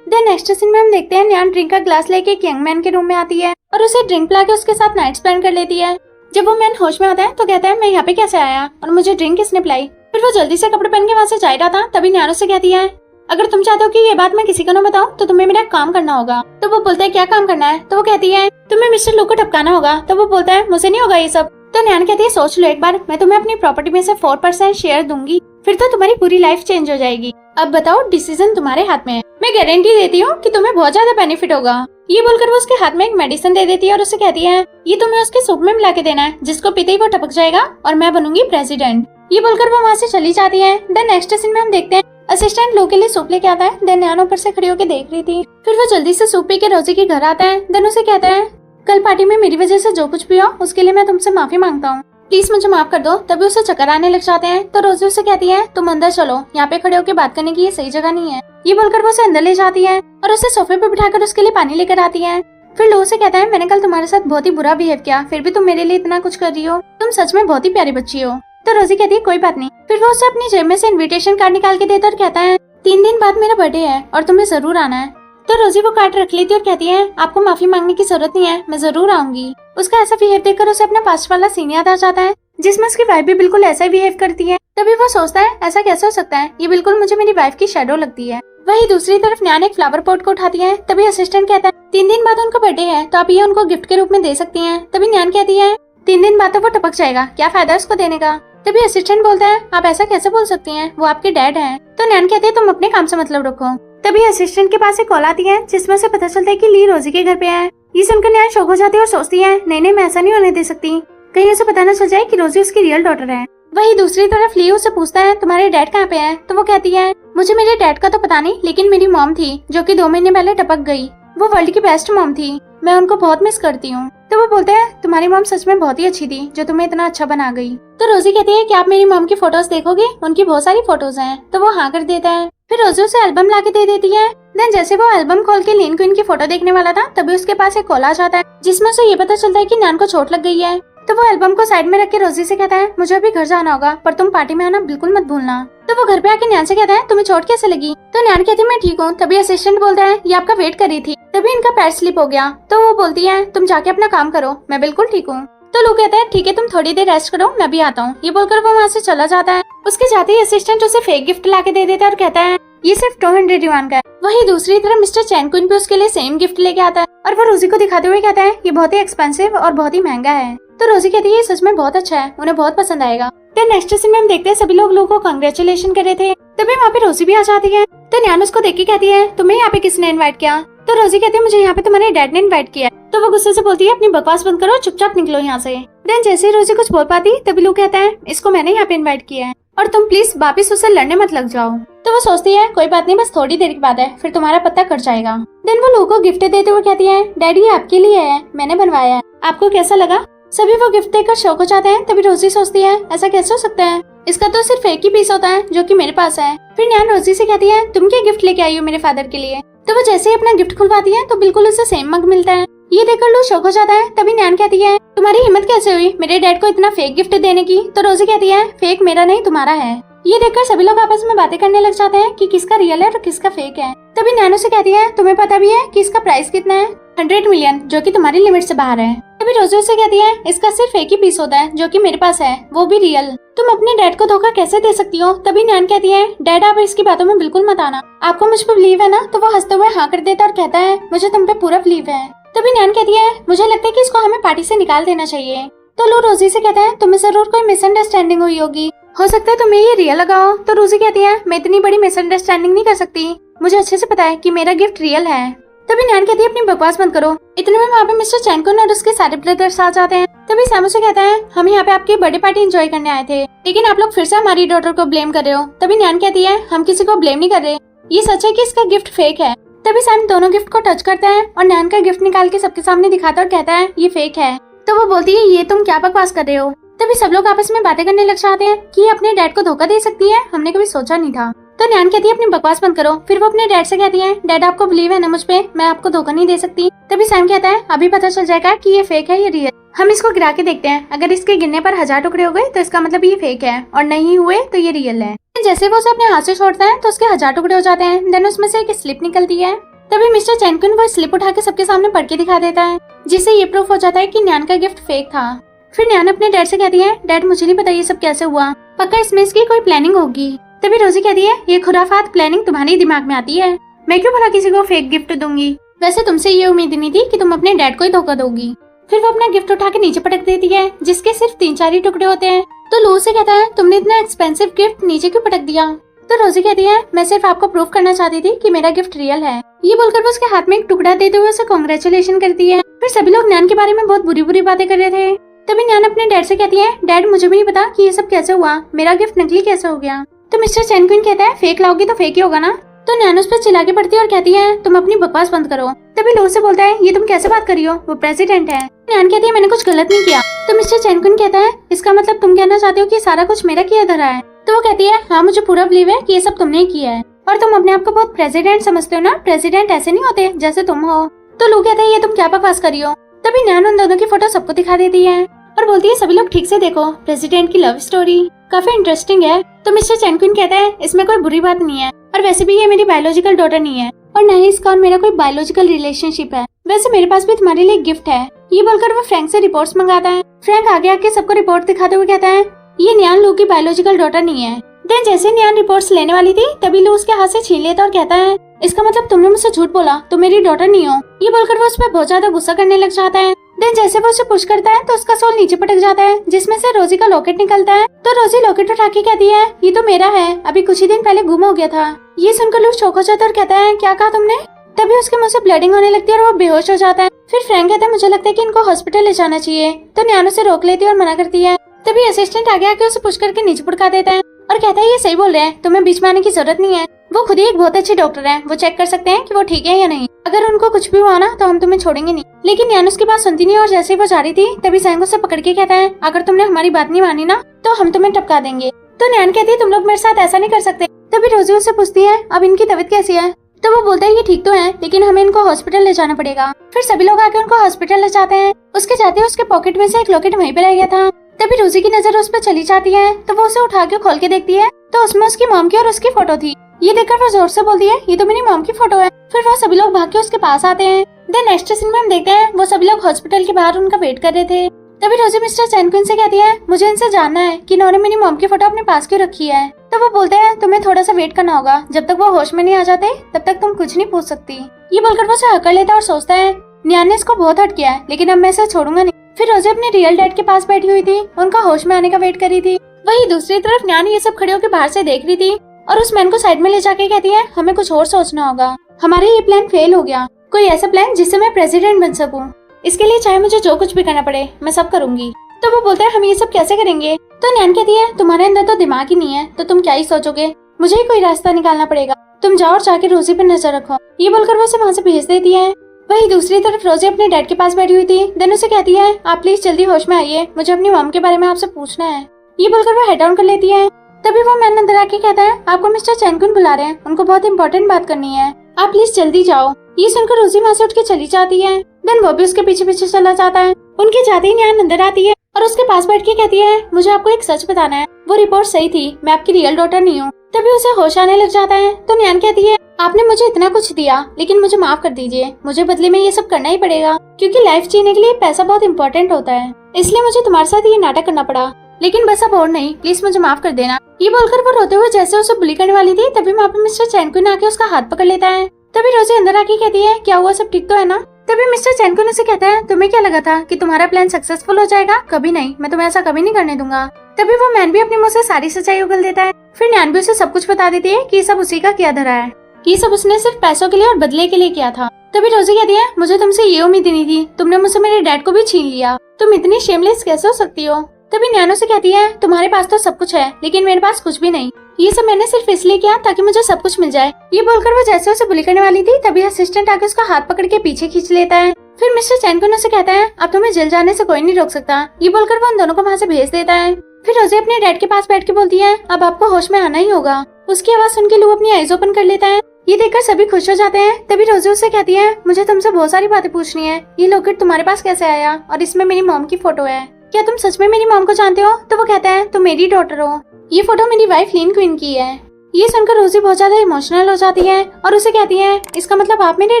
देन नेक्स्ट सीन में हम देखते हैं न्यान ड्रिंक का ग्लास लेके एक यंग मैन के रूम में आती है और उसे ड्रिंक पिला के उसके साथ नाइट स्पेंड कर लेती है। जब वो मैन होश में आता है तो कहता है मैं यहाँ पे कैसे आया और मुझे ड्रिंक किसने पिलाई। फिर वो जल्दी से कपड़े पहन के वहाँ से जा रहा था तभी न्यान उससे कहती है अगर तुम चाहते हो कि ये बात मैं किसी को न बताऊं तो तुम्हें मेरा काम करना होगा। तो वो बोलता है क्या काम करना है। तो वो कहती है तुम्हें मिस्टर लू को टपकाना होगा। तो वो बोलता है मुझे नहीं होगा ये सब। तो न्यान कहती है सोच लो एक बार, मैं तुम्हें अपनी प्रॉपर्टी में से 4% शेयर दूंगी, फिर तो तुम्हारी पूरी लाइफ चेंज हो जाएगी। अब बताओ डिसीजन तुम्हारे हाथ में है, मैं गारंटी देती हूँ कि तुम्हें बहुत ज्यादा बेनिफिट होगा। ये बोलकर वो उसके हाथ में एक मेडिसिन दे देती है और उसे कहती है ये तुम्हें उसके सूप में मिला के देना है, जिसको पीते ही वो टपक जाएगा और मैं बनूंगी प्रेसिडेंट। ये बोलकर वो वहाँ से चली जाती है। देन नेक्स्ट सीन में हम देखते हैं असिस्टेंट लू के लिए सूप लेके आता है। देन न्यान ऊपर से खड़ी होकर देख रही थी। फिर वो जल्दी से सूप पी के रोजी के घर आता है। देन उसे कहता है कल पार्टी में मेरी वजह से जो कुछ भी हो उसके लिए मैं तुमसे माफी मांगता हूँ, प्लीज मुझे माफ कर दो। तभी उसे चक्कर आने लग जाते हैं। तो रोजी उसे कहती है तुम अंदर चलो, यहाँ पे खड़े होकर बात करने की ये सही जगह नहीं है। ये बोलकर वो उसे अंदर ले जाती है और उसे सोफे पे बिठाकर उसके लिए पानी लेकर आती है। फिर लू से कहता है मैंने कल तुम्हारे साथ बहुत ही बुरा बिहेव किया, फिर भी तुम मेरे लिए इतना कुछ कर रही हो, तुम सच में बहुत ही प्यारी बच्ची हो। तो रोजी कहती है कोई बात नहीं। फिर वो उसे अपनी जेब में से इन्विटेशन कार्ड निकाल के देता और कहता है 3 दिन बाद मेरा बर्थडे है और तुम्हें जरूर आना है। तो रोजी वो कार्ड रख लेती और कहती है आपको माफी मांगने की जरूरत नहीं है, मैं जरूर आऊंगी। उसका ऐसा बिहेव देखकर उसे अपना पास्ट वाला सीन याद आ जाता है जिसमें उसकी वाइफ भी बिल्कुल ऐसा ही बिहेव करती है। तभी वो सोचता है ऐसा कैसे हो सकता है, ये बिल्कुल मुझे मेरी वाइफ की शैडो लगती है। वही दूसरी तरफ न्यान एक फ्लावर पॉट को उठाती है। तभी असिस्टेंट कहता है 3 दिन बाद उनका बर्थडे है तो आप ये उनको गिफ्ट के रूप में दे सकती हैं। तभी न्यान कहती है 3 दिन बाद तो वो टपक जाएगा, क्या फायदा उसको देने का। तभी असिस्टेंट बोलता है आप ऐसा कैसे बोल सकती हैं, वो आपके डैड हैं। तो न्यान कहती है तुम अपने काम से मतलब रखो। तभी असिस्टेंट के पास एक कॉल आती है जिसमें से पता चलता है कि ली रोजी के घर पे है। ये सुनकर न्यान शॉक हो जाती है और सोचती है नहीं मैं ऐसा नहीं होने दे सकती, कहीं उसे पता न चल जाए कि रोजी उसकी रियल डॉटर है। वही दूसरी तरफ ली उसे पूछता है तुम्हारे डैड कहाँ पे है। तो वो कहती है मुझे मेरे डैड का तो पता नहीं, लेकिन मेरी मॉम थी जो कि 2 महीने पहले टपक गई, वो वर्ल्ड की बेस्ट मॉम थी, मैं उनको बहुत मिस करती हूँ। तो वो बोलते हैं तुम्हारी मॉम सच में बहुत ही अच्छी थी जो तुम्हें इतना अच्छा बना गई। तो रोजी कहती है कि आप मेरी मॉम की फोटोज देखोगे, उनकी बहुत सारी फोटोज हैं। तो वो हाँ कर देता है। फिर रोजी उसे एल्बम ला के दे देती है। देन जैसे वो एल्बम खोल के लीन क्वीन की फोटो देखने वाला था तभी उसके पास एक कॉल आ जाता है जिसमें उसे ये पता चलता है कि न्यान को चोट लग गई है। तो वो एल्बम को साइड में रख के रोजी से कहता है मुझे अभी घर जाना होगा, पर तुम पार्टी में आना बिल्कुल मत भूलना। तो वो घर पे आके न्यान से कहता है तुम्हें चोट कैसे लगी। तो न्यान कहती है मैं ठीक हूँ। तभी असिस्टेंट बोलता है ये आपका वेट कर रही थी, तभी इनका पैर स्लिप हो गया। तो वो बोलती है तुम जाके अपना काम करो, मैं बिल्कुल ठीक हूँ। तो लोग कहते हैं ठीक है तुम थोड़ी देर रेस्ट करो, मैं भी आता हूँ। ये बोलकर वो वहाँ से चला जाता है। उसके जाते ही असिस्टेंट उसे फेक गिफ्ट ला के दे देता है और कहता है ये सिर्फ 200 युआन का है। वही दूसरी तरफ मिस्टर चैन कुइन भी उसके लिए सेम गिफ्ट लेके आता है और वो रोजी को दिखाते हुए कहता है ये बहुत ही एक्सपेंसिव और बहुत ही महंगा है। तो रोजी कहती है ये सच में बहुत अच्छा है, उन्हें बहुत पसंद आएगा। तो नेक्स्ट सीन में हम देखते हैं सभी लोग को कांग्रेचुलेशन कर रहे थे। तभी वहाँ पे रोजी भी आ जाती है। तो न्यान उसको देख के कहती है तुम्हें यहाँ पे किसने इन्वाइट किया। तो रोजी कहती है मुझे यहाँ पे तुम्हारे डैड ने इन्वाइट किया। तो वो गुस्से से बोलती है अपनी बकवास बंद करो, चुपचाप निकलो यहाँ से। देन जैसे ही रोजी कुछ बोल पाती तभी लोग कहता है इसको मैंने यहाँ पे इन्वाइट किया है और तुम प्लीज वापिस उससे लड़ने मत लग जाओ। तो वो सोचती है कोई बात नहीं, बस थोड़ी देर की बात है, फिर तुम्हारा पत्ता कट जाएगा। देन वो लोगों को गिफ्ट देते हुए कहती है डैडी ये आपके लिए है, मैंने बनवाया है, आपको कैसा लगा। सभी वो गिफ्ट देकर शौक हो जाते हैं। तभी रोजी सोचती है ऐसा कैसे हो सकता है, इसका तो सिर्फ एक ही पीस होता है जो कि मेरे पास है। फिर न्यान रोजी से कहती है तुम क्या गिफ्ट लेके आई हो मेरे फादर के लिए। तो वो जैसे ही अपना गिफ्ट खुलवाती है तो बिल्कुल उसे सेम मग मिलता है। ये देखकर लू शौक हो जाता है। तभी न्यान कहती है तुम्हारी हिम्मत कैसे हुई मेरे डैड को इतना फेक गिफ्ट देने की। तो रोजी कहती है फेक मेरा नहीं तुम्हारा है। ये देखकर सभी लोग आपस में बातें करने लग जाते हैं कि किसका रियल है और किसका फेक है। तभी न्यान उसे कहती है तुम्हें पता भी है कि इसका प्राइस कितना है, 100 मिलियन, जो कि तुम्हारी लिमिट से बाहर है। तभी रोजी उसे कहती है इसका सिर्फ एक ही पीस होता है जो कि मेरे पास है, वो भी रियल, तुम अपने डैड को धोखा कैसे दे सकती हो। तभी न्यान कहती है डैड आप इसकी बातों में बिल्कुल मत आना, आपको मुझ पर बिलीव है ना। तो वो हंसते हुए हाँ कर देता और कहता है मुझे तुम पे पूरा बिलीव है। तभी न्यान कहती है मुझे लगता है कि इसको हमें पार्टी से निकाल देना चाहिए। तो लू रोजी से कहता है तुम्हें जरूर कोई मिसअंडरस्टैंडिंग हुई होगी, हो सकता है तुम्हें ये रियल लगा हो। तो रोजी कहती है मैं इतनी बड़ी मिसअंडरस्टैंडिंग नहीं कर सकती, मुझे अच्छे से पता है कि मेरा गिफ्ट रियल है। तभी नैन कहती है अपनी बकवास बंद करो। इतने में वहाँ पे मिस्टर चैनकुन और उसके सारे ब्रदर्स आ जाते हैं। तभी सैम उसे कहता है हम यहाँ पे आपकी बर्थडे पार्टी एंजॉय करने आए थे, लेकिन आप लोग फिर से हमारी डॉटर को ब्लेम कर रहे हो। तभी नैन कहती है हम किसी को ब्लेम नहीं कर रहे, ये सच है कि इसका गिफ्ट फेक है। तभी सैम दोनों गिफ्ट को टच करता है और नैन का गिफ्ट निकाल के सबके सामने दिखाता है और कहता है ये फेक है। तो वो बोलती है ये तुम क्या बकवास कर रहे हो। तभी सब लोग आपस में बातें करने लग जाते हैं कि ये अपने डैड को धोखा दे सकती है, हमने कभी सोचा नहीं था। तो नैन कहती है अपनी बकवास बंद करो। फिर वो अपने डैड से कहती है डैड आपको बिलीव है ना मुझ पे, मैं आपको धोखा नहीं दे सकती। तभी सैम कहता है अभी पता चल जाएगा कि ये फेक है या रियल। हम इसको गिरा के देखते हैं, अगर इसके गिरने पर 1000 टुकड़े हो गए तो इसका मतलब ये फेक है, और नहीं हुए तो ये रियल है। जैसे वो उसे अपने हाथ से छोड़ता है तो उसके 1000 टुकड़े हो जाते हैं। देन उसमें से एक स्लिप निकलती है। तभी मिस्टर चैनकुन वो स्लिप उठा के सबके सामने पढ़ के दिखा देता है, जिससे ये प्रूफ हो जाता है कि नैन का गिफ्ट फेक था। फिर नैन अपने डैड से कहती है डैड मुझे नहीं पता ये सब कैसे हुआ, पक्का इसमें इसकी कोई प्लानिंग होगी। तभी रोजी कहती है ये खुराफात प्लानिंग तुम्हारे दिमाग में आती है, मैं क्यों भला किसी को फेक गिफ्ट दूंगी, वैसे तुमसे ये उम्मीद नहीं थी कि तुम अपने डैड को ही धोखा दोगी। फिर वो अपना गिफ्ट उठा के नीचे पटक देती है, जिसके सिर्फ 3-4 ही टुकड़े होते हैं। तो लू से कहता है तुमने इतना एक्सपेंसिव गिफ्ट नीचे क्यों पटक दिया। तो रोजी कहती है मैं सिर्फ आपको प्रूफ करना चाहती थी कि मेरा गिफ्ट रियल है। ये बोलकर वो उसके हाथ में एक टुकड़ा देते हुए उसे कांग्रेचुलेशन करती है। फिर सभी लोग नैन के बारे में बहुत बुरी बुरी बातें कर रहे थे। तभी नैन अपने डैड से कहती है डैड मुझे भी नहीं पता कि ये सब कैसे हुआ, मेरा गिफ्ट नकली कैसे हो गया। तो मिस्टर चैनकुन कहता है फेक लाओगी तो फेक ही होगा ना। तो नैन उस पर चिल्ला के पड़ती है और कहती है तुम अपनी बकवास बंद करो। तभी लो से बोलता है ये तुम कैसे बात कर रही हो, वो प्रेसिडेंट है। नैन कहती है मैंने कुछ गलत नहीं किया। तो मिस्टर चैनकुन कहता है इसका मतलब तुम कहना चाहते हो कि सारा कुछ मेरा किया धरा है। तो वो कहती है हाँ मुझे पूरा बिलीव है कि ये सब तुमने ही किया है, और तुम अपने आप को बहुत प्रेसिडेंट समझते हो ना, प्रेसिडेंट ऐसे नहीं होते जैसे तुम हो। तो लू कहता है ये तुम क्या बकवास कर रही हो। तभी नैन उन दोनों की फोटो सबको दिखा देती है और बोलती है सभी लोग ठीक से देखो, प्रेसिडेंट की लव स्टोरी काफी इंटरेस्टिंग है। तो मिस्टर चैनकुन कहता है इसमें कोई बुरी बात नहीं है, और वैसे भी ये मेरी बायोलॉजिकल डॉटर नहीं है, और न ही इसका और मेरा कोई बायोलॉजिकल रिलेशनशिप है, वैसे मेरे पास भी तुम्हारे लिए गिफ्ट है। ये बोलकर वो फ्रैंक से रिपोर्ट्स मंगाता है। फ्रैंक आगे आके सबको रिपोर्ट दिखाते हुए कहता है ये न्यान लू की बायोलॉजिकल डॉटर नहीं है। देन जैसे न्यान रिपोर्ट्स लेने वाली थी तभी लू उसके हाथ से छीन लेता और कहता है इसका मतलब तुमने मुझसे झूठ बोला, तुम मेरी डॉटर नहीं हो। ये बोलकर वो उस पर बहुत ज्यादा गुस्सा करने लग जाता है। देन जैसे वो उसे पुश करता है तो उसका सोल नीचे पटक जाता है, जिसमें से रोजी का लॉकेट निकलता है। तो रोजी लॉकेट उठा के कहती है ये तो मेरा है, अभी कुछ ही दिन पहले गुम हो गया था। ये सुनकर लू शॉक हो जाता है और कहता है क्या कहा तुमने। तभी उसके मुंह से ब्लीडिंग होने लगती है और वो बेहोश हो जाता है। फिर फ्रैंक कहता है मुझे लगता है कि इनको हॉस्पिटल ले जाना चाहिए। तो न्यान उसे रोक लेती है और मना करती है। तभी असिस्टेंट आगे आके उसे पुश करके नीचे पुटका देता है और कहता है ये सही बोल रहे हैं, तुम्हें बीच में आने की जरूरत नहीं है। वो खुद ही एक बहुत अच्छे डॉक्टर हैं, वो चेक कर सकते हैं कि वो ठीक है या नहीं। अगर उनको कुछ भी हुआ ना तो हम तुम्हें छोड़ेंगे नहीं। लेकिन न्यान उसकी बात सुनती नहीं और जैसे ही वो जा रही थी तभी सैंग उसे पकड़ के कहता है अगर तुमने हमारी बात नहीं मानी ना तो हम तुम्हें टपका देंगे। तो न्यान कहती है तुम लोग मेरे साथ ऐसा नहीं कर सकते। तभी रोजी उससे पूछती है अब इनकी तबीयत कैसी है। तो वो बोलता है ये ठीक तो है लेकिन हमें इनको हॉस्पिटल ले जाना पड़ेगा। फिर सभी लोग आके उनको हॉस्पिटल ले जाते हैं। उसके जाते ही उसके पॉकेट में से एक लॉकेट वहीं पे रह गया था। तभी रोजी की नजर उस पर चली जाती है तो वो उसे उठा के खोल के देखती है तो उसमें उसकी मॉम की और उसकी फोटो थी। ये देखकर वो जोर से बोलती है ये तो मेरी मॉम की फोटो है। फिर वो सभी लोग भाग के उसके पास आते हैं। देन नेक्स्ट सीन में हम देखते हैं वो सभी लोग हॉस्पिटल के बाहर उनका वेट कर रहे थे। तभी रोजी मिस्टर चैनकुन से कहती है मुझे इनसे जानना है कि इन्होंने मेरी मॉम की फोटो अपने पास क्यों रखी है। तो वो बोलते हैं तुम्हें थोड़ा सा वेट करना होगा, जब तक वो होश में नहीं आ जाते तब तक तुम कुछ नहीं पूछ सकती। ये बोलकर वो उसे हकड़ लेता है और सोचता है न्यान ने इसको बहुत हर्ट किया है लेकिन अब मैं इसे छोड़ूंगा नहीं। फिर रोजी अपने रियल डैड के पास बैठी हुई थी, उनका होश में आने का वेट कर रही थी। वही दूसरी तरफ न्यान ये सब खड़े होकर बाहर से देख रही थी और उस मैन को साइड में ले जाके कहती है हमें कुछ और सोचना होगा, हमारे ये प्लान फेल हो गया, कोई ऐसा प्लान जिससे मैं प्रेसिडेंट बन सकूं। इसके लिए चाहे मुझे जो कुछ भी करना पड़े मैं सब करूंगी। तो वो बोलता है हम ये सब कैसे करेंगे। तो न्यान कहती है तुम्हारे अंदर तो दिमाग ही नहीं है तो तुम क्या ही सोचोगे, मुझे ही कोई रास्ता निकालना पड़ेगा, तुम जाओ और जाके रोजी पे नजर रखो। ये बोलकर वो उसे वहाँ से भेज देती है। वही दूसरी तरफ रोजी अपने डैड के पास बैठी हुई थी। देन उसे कहती है आप प्लीज जल्दी होश में आइए, मुझे अपनी मॉम के बारे में आपसे पूछना है। ये बोलकर वो हेड डाउन कर लेती है। तभी वो मैन अंदर आके कहता है आपको मिस्टर चैनकुन बुला रहे हैं, उनको बहुत इंपॉर्टेंट बात करनी है, आप प्लीज जल्दी जाओ। ये सुनकर रोजी वहाँ से उठ के चली जाती है। देन वो भी उसके पीछे पीछे चला जाता है। उनके जाते ही न्यान अंदर आती है और उसके पास बैठ के कहती है मुझे आपको एक सच बताना है, वो रिपोर्ट सही थी, मैं आपकी रियल डॉटर नहीं हूँ। तभी उसे होश आने लग जाता है। तो न्यान कहती है आपने मुझे इतना कुछ दिया लेकिन मुझे माफ कर दीजिए, मुझे बदले में ये सब करना ही पड़ेगा क्योंकि लाइफ जीने के लिए पैसा बहुत इंपॉर्टेंट होता है, इसलिए मुझे तुम्हारे साथ ये नाटक करना पड़ा, लेकिन बस अब और नहीं, प्लीज मुझे माफ कर देना। ये बोलकर वो रोते हुए जैसे उसे बुली करने वाली थी तभी वहाँ पे मिस्टर चैनकुन आके उसका हाथ पकड़ लेता है। तभी रोजी अंदर आके कहती है क्या हुआ, सब ठीक तो है ना। तभी मिस्टर चैनकुन उसे कहता है तुम्हें क्या लगा था कि तुम्हारा प्लान सक्सेसफुल हो जाएगा, कभी नहीं, मैं तुम्हें ऐसा कभी नहीं करने दूंगा। तभी वो मैन भी अपने मुंह से सारी सच्चाई उगल देता है। फिर न्यान भी उसे सब कुछ बता देती है कि ये सब उसी का किया धरा है, ये सब उसने सिर्फ पैसों के लिए और बदले के लिए किया था। तभी रोजी कहती है, मुझे तुमसे ये उम्मीद नहीं थी, तुमने मुझसे मेरे डैड को भी छीन लिया, तुम इतनी शेमलेस कैसे हो सकती हो। तभी नैनो से कहती है, तुम्हारे पास तो सब कुछ है लेकिन मेरे पास कुछ भी नहीं, ये सब मैंने सिर्फ इसलिए किया ताकि मुझे सब कुछ मिल जाए। ये बोलकर वो जैसे उसे बुली करने वाली थी तभी असिस्टेंट आके उसका हाथ पकड़ के पीछे खींच लेता है। फिर मिस्टर चैन कुन उसे कहता है, अब तुम्हें जेल जाने से कोई नहीं रोक सकता। ये बोलकर वो उन दोनों को वहाँ से भेज देता है। फिर रोजी अपने डैड के पास बैठ के बोलती है, अब आपको होश में आना ही होगा। उसकी आवाज सुन के लू अपनी आईज ओपन कर लेता है। ये देखकर सभी खुश हो जाते हैं। तभी रोजी उससे कहती है, मुझे तुमसे बहुत सारी बातें पूछनी है, ये लॉकेट तुम्हारे पास कैसे आया और इसमें मेरी मॉम की फोटो है, क्या तुम सच में मेरी मॉम को जानते हो। तो वो कहता है, तुम मेरी डॉटर हो, ये फोटो मेरी वाइफ लीन क्वीन की है। ये सुनकर रोजी बहुत ज्यादा इमोशनल हो जाती है और उसे कहती है, इसका मतलब आप मेरे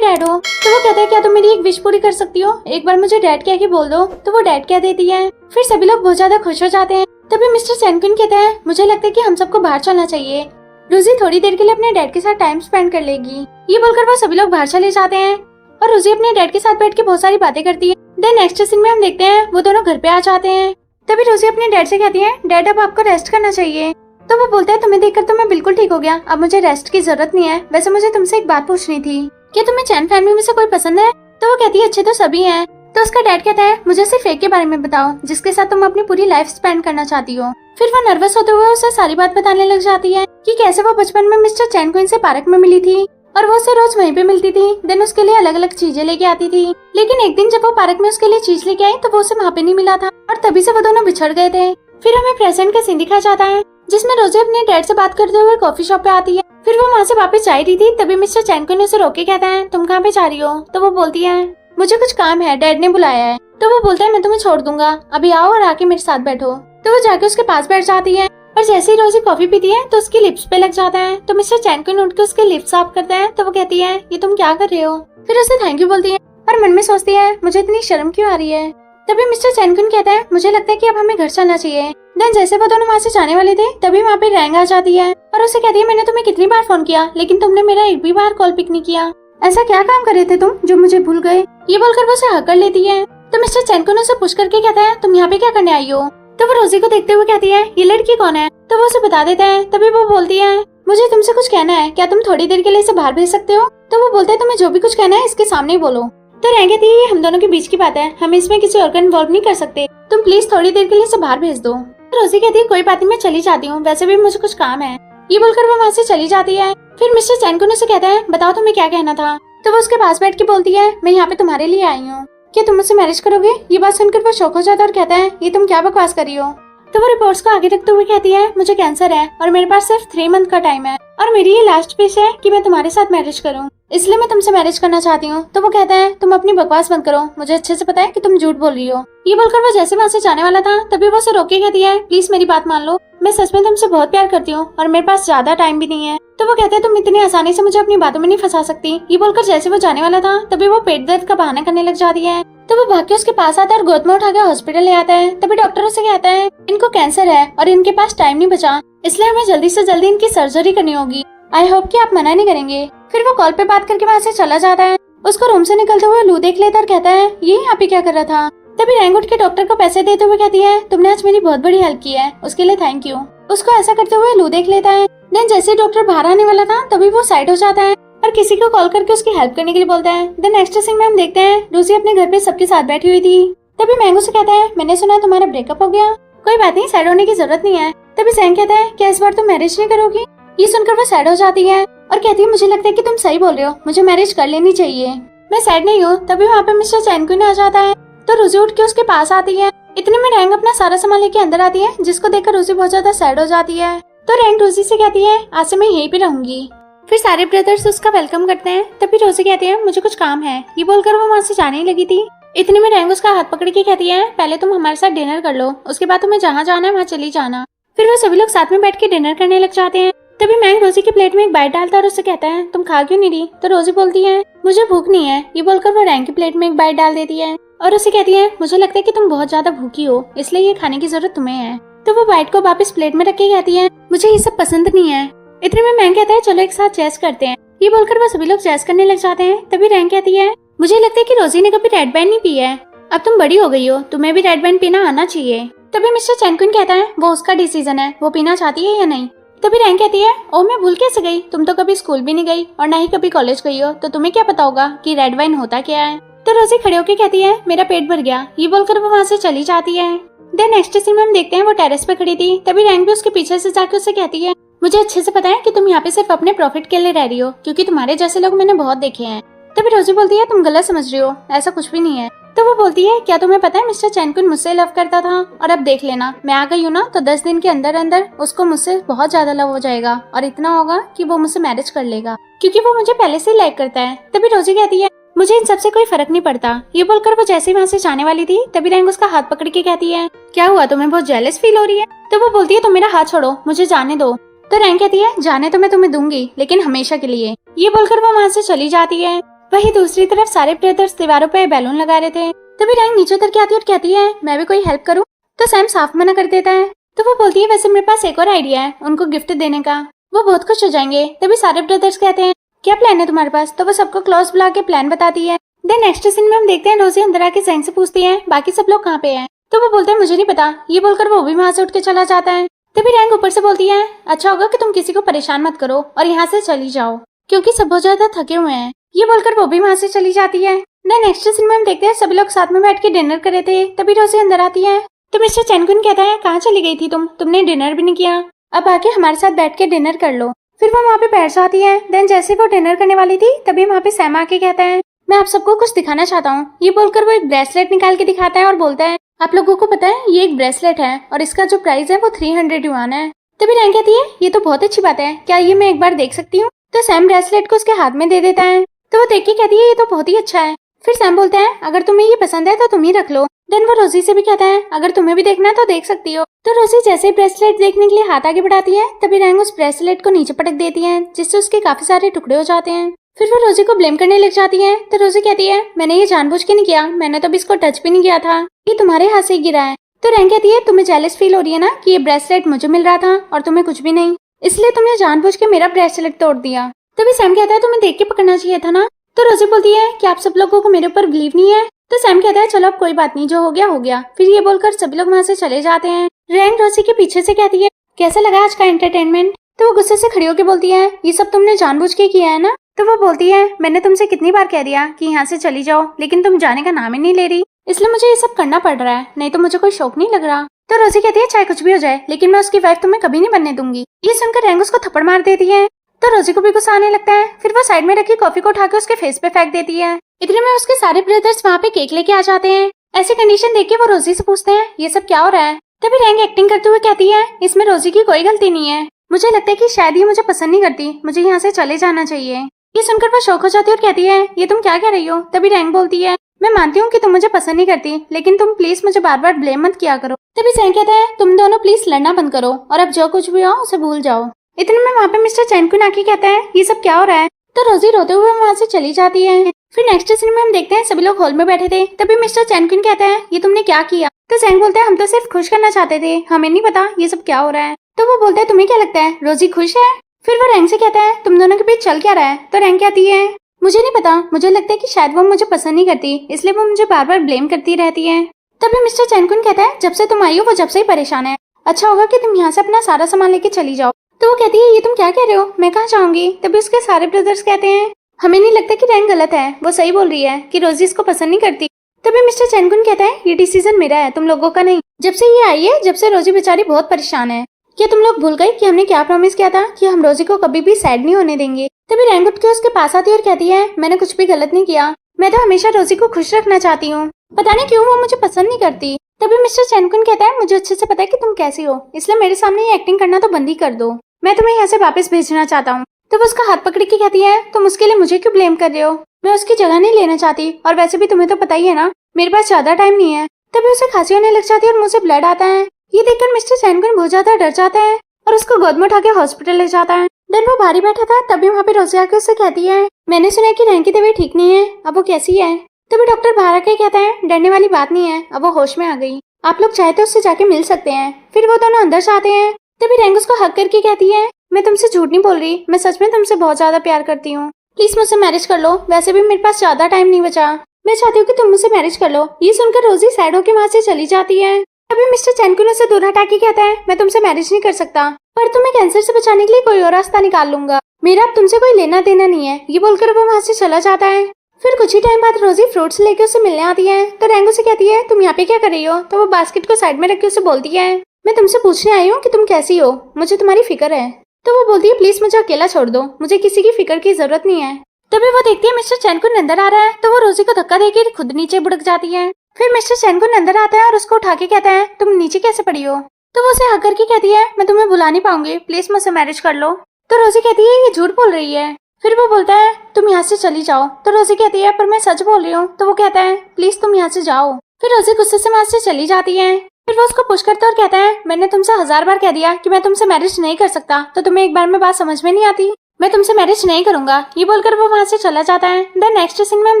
डैड हो। तो वो कहता है, क्या तुम मेरी एक विश पूरी कर सकती हो, एक बार मुझे डैड कह के बोल दो। तो वो डैड कह देती है। फिर सभी लोग बहुत ज्यादा खुश हो जाते हैं। तभी मिस्टर चैन कुन कहते हैं, मुझे लगता है कि हम सबको बाहर चलना चाहिए, रोजी थोड़ी देर के लिए अपने डैड के साथ टाइम स्पेंड कर लेगी। ये बोलकर वो सभी लोग बाहर चले जाते हैं और रोजी अपने डैड के साथ बैठ के बहुत सारी बातें करती है। देन नेक्स्ट सीन में हम देखते हैं वो दोनों घर पे आ जाते हैं। तभी रोजी अपने डैड से कहती है, डैड अब आपको रेस्ट करना चाहिए। तो वो बोलता है, तुम्हें देखकर तो मैं बिल्कुल ठीक हो गया, अब मुझे रेस्ट की जरूरत नहीं है। वैसे मुझे तुमसे एक बात पूछनी थी, क्या तुम्हें चैन फैमिली में से कोई पसंद है। तो वो कहती है, अच्छे तो सभी हैं। तो उसका डैड कहता है, मुझे सिर्फ एक के बारे में बताओ जिसके साथ तुम अपनी पूरी लाइफ स्पेंड करना चाहती हो। फिर वो नर्वस होते हुए उसे सारी बात बताने लग जाती है कि कैसे वो बचपन में मिस्टर चैन कुइन से पार्क में मिली थी और वो उसे रोज वहीं पे मिलती थी। देन उसके लिए अलग अलग चीजें लेके आती थी, लेकिन एक दिन जब वो पार्क में उसके लिए चीज लेके आई तो वो उसे वहाँ पे नहीं मिला था और तभी से वो दोनों बिछड़ गए थे। फिर हमें प्रेजेंट का सीन दिखाया जाता है जिसमें रोजी अपने डैड से बात करते हुए कॉफी शॉप पे आती है। फिर वो वहाँ से वापस जा रही थी तभी मिस्टर चैन कुइन उसे रोके कहता है, तुम कहाँ पे जा रही हो। तो वो बोलती है, मुझे कुछ काम है, डैड ने बुलाया है। तो वो बोलता है, मैं तुम्हें छोड़ दूंगा, अभी आओ और आके मेरे साथ बैठो। तो वो जाके उसके पास बैठ जाती है और जैसे ही रोजी कॉफी पीती है तो उसकी लिप्स पे लग जाता है। तो मिस्टर चैन कुइन उठ के उसके लिप्स साफ करता है। तो वो कहती है, ये तुम क्या कर रहे हो। फिर उसे थैंक यू बोलती है और मन में सोचती है, मुझे इतनी शर्म क्यों आ रही है। तभी मिस्टर चैन कुइन कहता है, मुझे लगता है कि अब हमें घर चलना चाहिए। देन जैसे वो दोनों वहाँ से जाने वाले थे तभी वहाँ पे रैंग आ जाती है और उसे कहती है, मैंने तुम्हें कितनी बार फोन किया लेकिन तुमने मेरा एक भी बार कॉल पिक नहीं किया, ऐसा क्या काम कर रहे थे तुम जो मुझे भूल गए। ये बोलकर वो उसे हक कर लेती है। तो मिस्टर चैन कुइन उसे पुश करके कहता है, तुम यहाँ पे क्या करने आई हो। तो वो रोजी को देखते हुए कहती है, ये लड़की कौन है। तो वो उसे बता देता है। तभी वो बोलती है, मुझे तुमसे कुछ कहना है, क्या तुम थोड़ी देर के लिए इसे बाहर भेज सकते हो। तो वो बोलते है, तुम्हें जो भी कुछ कहना है इसके सामने ही बोलो। तो रैंग कहती है, ये हम दोनों के बीच की बात है, हम इसमें किसी और को इन्वॉल्व नहीं कर सकते, तुम प्लीज थोड़ी देर के लिए इसे बाहर भेज दो। तो रोजी कहती है, कोई बात नहीं, मैं चली जाती हूँ, वैसे भी मुझे कुछ काम है। ये बोलकर वो वहाँ से चली जाती है। फिर मिस्टर चैन कुइन उसे कहता है, बताओ तुम्हें क्या कहना था। तो वो उसके पास बैठ के बोलती है, मैं यहाँ पे तुम्हारे लिए आई हूँ, क्या तुम मुझसे मैरिज करोगे। ये बात सुनकर वो शौक हो जाता है और कहता है, ये तुम क्या बकवास कर रही हो। तो वो रिपोर्ट्स को आगे रखते हुए कहती है, मुझे कैंसर है और मेरे पास सिर्फ 3 मंथ का टाइम है और मेरी ये लास्ट विश है कि मैं तुम्हारे साथ मैरिज करूँ, इसलिए मैं तुमसे मैरिज करना चाहती हूँ। तो वो कहता है, तुम अपनी बकवास बंद करो, मुझे अच्छे से पता है कि तुम झूठ बोल रही हो। ये बोलकर वो जैसे वहाँ से जाने वाला था तभी वो उसे रोके कहती है, प्लीज मेरी बात मान लो, मैं सच में तुमसे बहुत प्यार करती हूँ और मेरे पास ज्यादा टाइम भी नहीं है। तो वो कहते हैं, तुम इतनी आसानी से मुझे अपनी बातों में नहीं फंसा सकती। ये बोलकर जैसे वो जाने वाला था तभी वो पेट दर्द का बहाना करने लग जाती है। तो वो भाग के उसके पास आता है और गोद में उठा के हॉस्पिटल ले आता है। तभी डॉक्टर उसे कहता है, इनको कैंसर है और इनके पास टाइम नहीं बचा, इसलिए हमें जल्दी से जल्दी इनकी सर्जरी करनी होगी, आई होप कि आप मना नहीं करेंगे। फिर वो कॉल पे बात करके वहाँ से चला जाता है। उसको रूम से निकलते हुए लू देख लेता और कहता है, ये यहाँ पे क्या कर रहा था। तभी रैंग उठ के डॉक्टर को पैसे देते हुए कहती है, तुमने आज मेरी बहुत बड़ी हेल्प की है, उसके लिए थैंक यू। उसको ऐसा करते हुए लू देख लेता है। देन जैसे डॉक्टर बाहर आने वाला था तभी वो साइड हो जाता है और किसी को कॉल करके उसकी हेल्प करने के लिए बोलता है। देन नेक्स्ट सीन में हम देखते हैं रोजी अपने घर पे सबके साथ बैठी हुई थी। तभी मैंगो से कहता है, मैंने सुना तुम्हारा ब्रेकअप हो गया, कोई बात नहीं, सैड होने की जरूरत नहीं है। तभी सैंग कहता है, क्या इस बार तुम मैरिज नहीं करोगी। ये सुनकर वो सैड हो जाती है और कहती है, मुझे लगता है कि तुम सही बोल रहे हो, मुझे मैरिज कर लेनी चाहिए, मैं सैड नहीं हूँ। तभी वहाँ पे मिस्टर चैन कुइन आ जाता है तो रोजी उठ के उसके पास आती है। इतने में रैंग अपना सारा सामान लेके अंदर आती है जिसको देखकर रोजी बहुत ज्यादा सैड हो जाती है। तो रैंग रोजी से कहती है, आज से मैं यहीं पे रहूंगी। फिर सारे ब्रदर्स उसका वेलकम करते हैं। तभी रोजी कहती है, मुझे कुछ काम है। ये बोलकर वो वहाँ से जाने ही लगी थी। इतने में रैंग उसका हाथ पकड़ के कहती है, पहले तुम हमारे साथ डिनर कर लो, उसके बाद तुम्हें जहाँ जाना है वहाँ चली जाना। फिर वो सभी लोग साथ में बैठ के डिनर करने लग जाते हैं। तभी मैंग रोजी की प्लेट में एक बाइट डालता है और उससे कहता है, तुम खा क्यों नहीं रही। तो रोजी बोलती है, मुझे भूख नहीं है। ये बोलकर वो रैंग की प्लेट में एक बाइट डाल देती है और उसे कहती है, मुझे लगता है कि तुम बहुत ज्यादा भूखी हो, इसलिए ये खाने की जरूरत तुम्हें है। तो वो बाइट को वापस प्लेट में रख के कहती है, मुझे ये सब पसंद नहीं है। इतने में मैंग कहता है, चलो एक साथ चेस करते हैं। ये बोलकर वो सभी लोग चेस करने लग जाते हैं। तभी रैंग कहती है, मुझे लगता है कि रोजी ने कभी रेड वाइन नहीं पी है, अब तुम बड़ी हो गई हो, तुम्हें भी रेड वाइन पीना आना चाहिए। तभी मिस्टर चैन कुइन कहता है, वो उसका डिसीजन है, वो पीना चाहती है या नहीं। तभी रैंक कहती है, ओ मैं भूल कैसे गई, तुम तो कभी स्कूल भी नहीं गई और ना ही कभी कॉलेज गई हो, तो तुम्हें क्या पता होगा कि रेड वाइन होता क्या है। तो रोजी खड़े होकर कहती है, मेरा पेट भर गया, ये बोलकर वो वहाँ से चली जाती है। देन नेक्स्ट सीन में हम देखते हैं वो टेरेस पे खड़ी थी। तभी रैंक भी उसके पीछे से जाकर उससे कहती है, मुझे अच्छे से पता है कि तुम यहाँ पे सिर्फ अपने प्रॉफिट के लिए रह रही हो, क्योंकि तुम्हारे जैसे लोग मैंने बहुत देखे हैं। तभी रोजी बोलती है, तुम गलत समझ रही हो, ऐसा कुछ भी नहीं है। तो वो बोलती है, क्या तुम्हें पता है मिस्टर चैन कुन मुझसे लव करता था, और अब देख लेना मैं आ गई हूँ ना, तो 10 दिन के अंदर अंदर उसको मुझसे बहुत ज्यादा लव हो जाएगा, और इतना होगा कि वो मुझसे मैरिज कर लेगा, क्योंकि वो मुझे पहले से ही लाइक करता है। तभी रोजी कहती है, मुझे इन सबसे कोई फर्क नहीं पड़ता। ये बोलकर वो जैसे ही वहाँ से जाने वाली थी, तभी रैंक उसका हाथ पकड़ के कहती है, क्या हुआ, तुम्हें बहुत जेलस फील हो रही है। तो वो बोलती है, तुम मेरा हाथ छोड़ो, मुझे जाने दो। तो रैंक कहती है, जाने तो मैं तुम्हें दूंगी, लेकिन हमेशा के लिए। ये बोलकर वो वहाँ से चली जाती है। वही दूसरी तरफ सारे ब्रदर्स दीवारों पे बैलून लगा रहे थे। तभी रैंक नीचे उतर के आती है और कहती है, मैं भी कोई हेल्प करूं। तो सैम साफ मना कर देता है। तो वो बोलती है, वैसे मेरे पास एक और आइडिया है उनको गिफ्ट देने का, वो बहुत खुश हो जाएंगे। तभी सारे ब्रदर्स कहते हैं, क्या प्लान है तुम्हारे पास। तो वो सबको क्लोज बुला के प्लान बताती है। देन नेक्स्ट सीन में हम देखते हैं रोजी अंदर आके सैंग से पूछती है, बाकी सब लोग कहाँ पे हैं। तो वो बोलते हैं, मुझे नहीं पता। ये बोलकर वो भी वहाँ से उठ के चला जाता है। तभी रैंक ऊपर से बोलती है, अच्छा होगा कि तुम किसी को परेशान मत करो और यहाँ से चली जाओ, क्योंकि सब बहुत ज्यादा थके हुए हैं। ये बोलकर वो भी वहाँ से चली जाती है। नेक्स्ट सीन में हम देखते हैं सभी लोग साथ में बैठ के डिनर कर रहे थे। तभी रोजी अंदर आती है। तो मिस्टर चैन कुन कहता है, कहाँ चली गई थी तुमने डिनर भी नहीं किया, अब आके हमारे साथ बैठ के डिनर कर लो। फिर वो वहाँ पे बैठ जाती है। देन जैसे वो डिनर करने वाली थी, तभी वहाँ पे सैम आके कहता है, मैं आप सबको कुछ दिखाना चाहता हूँ। ये बोलकर वो एक ब्रेसलेट निकाल के दिखाता है और बोलता है, आप लोगों को पता है ये एक ब्रेसलेट है और इसका जो प्राइस है वो 300 युआन है। तभी रैंक कहती है, ये तो बहुत अच्छी बात है, क्या ये मैं एक बार देख सकती हूँ। तो सैम ब्रेसलेट को उसके हाथ में दे देता है। तो वो देख के कहती है, ये तो बहुत ही अच्छा है। फिर सैम बोलता है, अगर तुम्हें ये पसंद है तो तुम ही रख लो। देन वो रोजी से भी कहता है, अगर तुम्हें भी देखना है तो देख सकती हो। तो रोजी जैसे ही ब्रेसलेट देखने के लिए हाथ आगे बढ़ाती है, तभी रैंक उस ब्रेसलेट को नीचे पटक देती है, जिससे उसके काफी सारे टुकड़े हो जाते हैं। फिर वो रोजी को ब्लेम करने लग जाती है। तो रोजी कहती है, मैंने ये जानबूझ के नहीं किया, मैंने तो अभी इसको टच भी नहीं किया था, ये तुम्हारे हाथ से ही गिरा है। तो रैंक कहती है, तुम्हें जेलस फील हो रही है ना कि ये ब्रेसलेट मुझे मिल रहा था और तुम्हें कुछ भी नहीं, इसलिए तुमने जानबूझ के मेरा ब्रेसलेट तोड़ दिया। तभी सैम कहता है, तुम्हें देख के पकड़ना चाहिए था ना। तो रोजी बोलती है कि आप सब लोगों को मेरे ऊपर बिलीव नहीं है। तो सैम कहता है, चलो अब कोई बात नहीं, जो हो गया हो गया। फिर ये बोलकर सभी लोग वहाँ से चले जाते हैं। रैंक रोजी के पीछे से कहती है, कैसा लगा आज का एंटरटेनमेंट। तो वो गुस्से से खड़ी होकर बोलती है, ये सब तुमने जानबूझ के किया है ना। तो वो बोलती है, मैंने तुमसे कितनी बार कह दिया कि यहाँ से चली जाओ, लेकिन तुम जाने का नाम ही नहीं ले रही, इसलिए मुझे ये सब करना पड़ रहा है, नहीं तो मुझे कोई शौक नहीं लग रहा। तो रोजी कहती है, चाहे कुछ भी हो जाए, लेकिन मैं उसकी वाइफ तुम्हें कभी नहीं बनने दूंगी। ये सुनकर रैंक उसको थप्पड़ मार देती है। तो रोजी को भी गुस्सा आने लगता है। फिर वो साइड में रखी कॉफी को उठाकर उसके फेस पे फेंक देती है। इतने में उसके सारे ब्रदर्स वहाँ पे केक लेके आ जाते हैं। ऐसी कंडीशन देख के वो रोजी से पूछते हैं, ये सब क्या हो रहा है। तभी रैंक एक्टिंग करते हुए कहती है, इसमें रोजी की कोई गलती नहीं है, मुझे लगता है कि शायद ये मुझे पसंद नहीं करती, मुझे यहाँ से चले जाना चाहिए। ये सुनकर वो शौक हो जाती है और कहती है, ये तुम क्या कह रही हो। तभी रैंक बोलती है, मैं मानती हूँ कि तुम मुझे पसंद नहीं करती, लेकिन तुम प्लीज मुझे बार बार ब्लेम मत किया करो। तभी सैम कहता है, तुम दोनों प्लीज लड़ना बंद करो और अब जो कुछ भी हो उसे भूल जाओ। इतने में वहाँ पे मिस्टर चैन कुन आके कहता है, ये सब क्या हो रहा है। तो रोजी रोते हुए वहाँ से चली जाती है। फिर नेक्स्ट सीन में हम देखते हैं सभी लोग हॉल में बैठे थे। तभी मिस्टर चैन कुन कहता है, ये तुमने क्या किया। तो सैम बोलता है, हम तो सिर्फ खुश करना चाहते थे, हमें नहीं पता ये सब क्या हो रहा है। तो वो बोलता है, तुम्हें क्या लगता है रोजी खुश है। फिर वो रैंक से कहता है, तुम दोनों के बीच चल क्या रहा है। तो रैंक कहती है, मुझे नहीं पता, मुझे लगता है कि शायद वो मुझे पसंद नहीं करती, इसलिए वो मुझे बार बार ब्लेम करती रहती है। तभी मिस्टर चैन कुन कहता है, जब से तुम आई हो वो जब से ही परेशान है, अच्छा होगा कि तुम यहाँ से अपना सारा सामान लेके चली जाओ। तो वो कहती है, ये तुम क्या कह रहे हो, मैं कहाँ जाऊंगी। तभी उसके सारे ब्रदर्स कहते हैं, हमें नहीं लगता कि रैंक गलत है, वो सही बोल रही है कि रोजी इसको पसंद नहीं करती। तभी मिस्टर चैन कुन कहता है, ये डिसीजन मेरा है, तुम लोगों का नहीं। जब से ये आई है, जब से रोजी बेचारी बहुत परेशान है। क्या तुम लोग भूल गए कि हमने क्या प्रॉमिस किया था कि हम रोजी को कभी भी सैड नहीं होने देंगे। तभी रैंक उठ के उसके पास आती है और कहती है, मैंने कुछ भी गलत नहीं किया, मैं तो हमेशा रोजी को खुश रखना चाहती हूँ, पता नहीं क्यों वो मुझे पसंद नहीं करती। तभी मिस्टर चैन कुन कहता है, मुझे अच्छे से पता है कि तुम कैसी हो, इसलिए मेरे सामने ये एक्टिंग करना तो बंद ही कर दो, मैं तुम्हें यहाँ से वापस भेजना चाहता हूँ। तो वो उसका हाथ पकड़ के कहती है, तुम उसके लिए मुझे क्यों ब्लेम कर रहे हो, मैं उसकी जगह नहीं लेना चाहती, और वैसे भी तुम्हें तो पता ही है ना मेरे पास ज्यादा टाइम नहीं है। तभी उसे खांसी होने लग जाती है और मुंह से ब्लड आता है। ये देखकर मिस्टर चैन कुन बहुत ज्यादा डर जाता है और उसको गोद में उठा के हॉस्पिटल ले जाता है। देन वो भारी बैठा था, तभी वहाँ पे रोजी आके उससे कहती है, मैंने सुना है कि रैंक की तबीयत ठीक नहीं है, अब वो कैसी है। तभी डॉक्टर बाहर आके कहता है, डरने वाली बात नहीं है, अब वो होश में आ गई, आप लोग चाहे तो उससे जाके मिल सकते हैं। फिर वो दोनों अंदर जाते हैं। तभी रैंक उसको हक करके कहती है, मैं तुमसे झूठ नहीं बोल रही, मैं सच में तुमसे बहुत ज्यादा प्यार करती हूँ, प्लीज मुझसे मैरिज कर लो, वैसे भी मेरे पास ज्यादा टाइम नहीं बचा, मैं चाहती हूँ कि तुम मुझसे मैरिज कर लो। ये सुनकर रोजी सैड होकर वहाँ से चली जाती है। तभी मिस्टर चैन कुन उसे दूर हटा के कहता है, मैं तुमसे मैरिज नहीं कर सकता, पर तुम्हें कैंसर से बचाने के लिए कोई और रास्ता निकाल लूंगा, मेरा अब तुमसे कोई लेना देना नहीं है। ये बोलकर वो वहाँ से चला जाता है। फिर कुछ ही टाइम बाद रोजी फ्रूट्स लेके उसे मिलने आती है, तो रैंगो से कहती है तुम यहाँ पे क्या कर रही हो। तो वो बास्केट को साइड में रख के उसे बोलती है मैं तुमसे पूछने आई हूँ कि तुम कैसी हो, मुझे तुम्हारी फिक्र है। तो वो बोलती है प्लीज मुझे अकेला छोड़ दो, मुझे किसी की फिक्र की जरूरत नहीं है। तभी वो देखती है मिस्टर चैन कुन अंदर आ रहा है, तो वो रोजी को धक्का देकर खुद नीचे बुड़क जाती है। फिर मिस्टर चैन कुन अंदर आता है और उसको उठा के कहता है तुम नीचे कैसे पड़ी हो। तो वो उसे हक करके कहती है मैं तुम्हें बुला नहीं पाऊंगी, प्लीज मुझसे मैरिज कर लो। तो रोजी कहती है ये झूठ बोल रही है। फिर वो बोलता है तुम यहाँ से चली जाओ। तो रोजी कहती है पर मैं सच बोल रही हूँ। तो वो कहता है प्लीज तुम यहाँ से जाओ। फिर रोजी गुस्से से वहाँ से चली जाती है। फिर वो उसको पुश करता और कहता है मैंने तुमसे 1000 बार कह दिया कि मैं तुमसे मैरिज नहीं कर सकता, तो तुम्हें एक बार में बात समझ में नहीं आती, मैं तुमसे मैरिज नहीं करूंगा। ये बोलकर वो वहाँ से चला जाता है। देन नेक्स्ट सीन में हम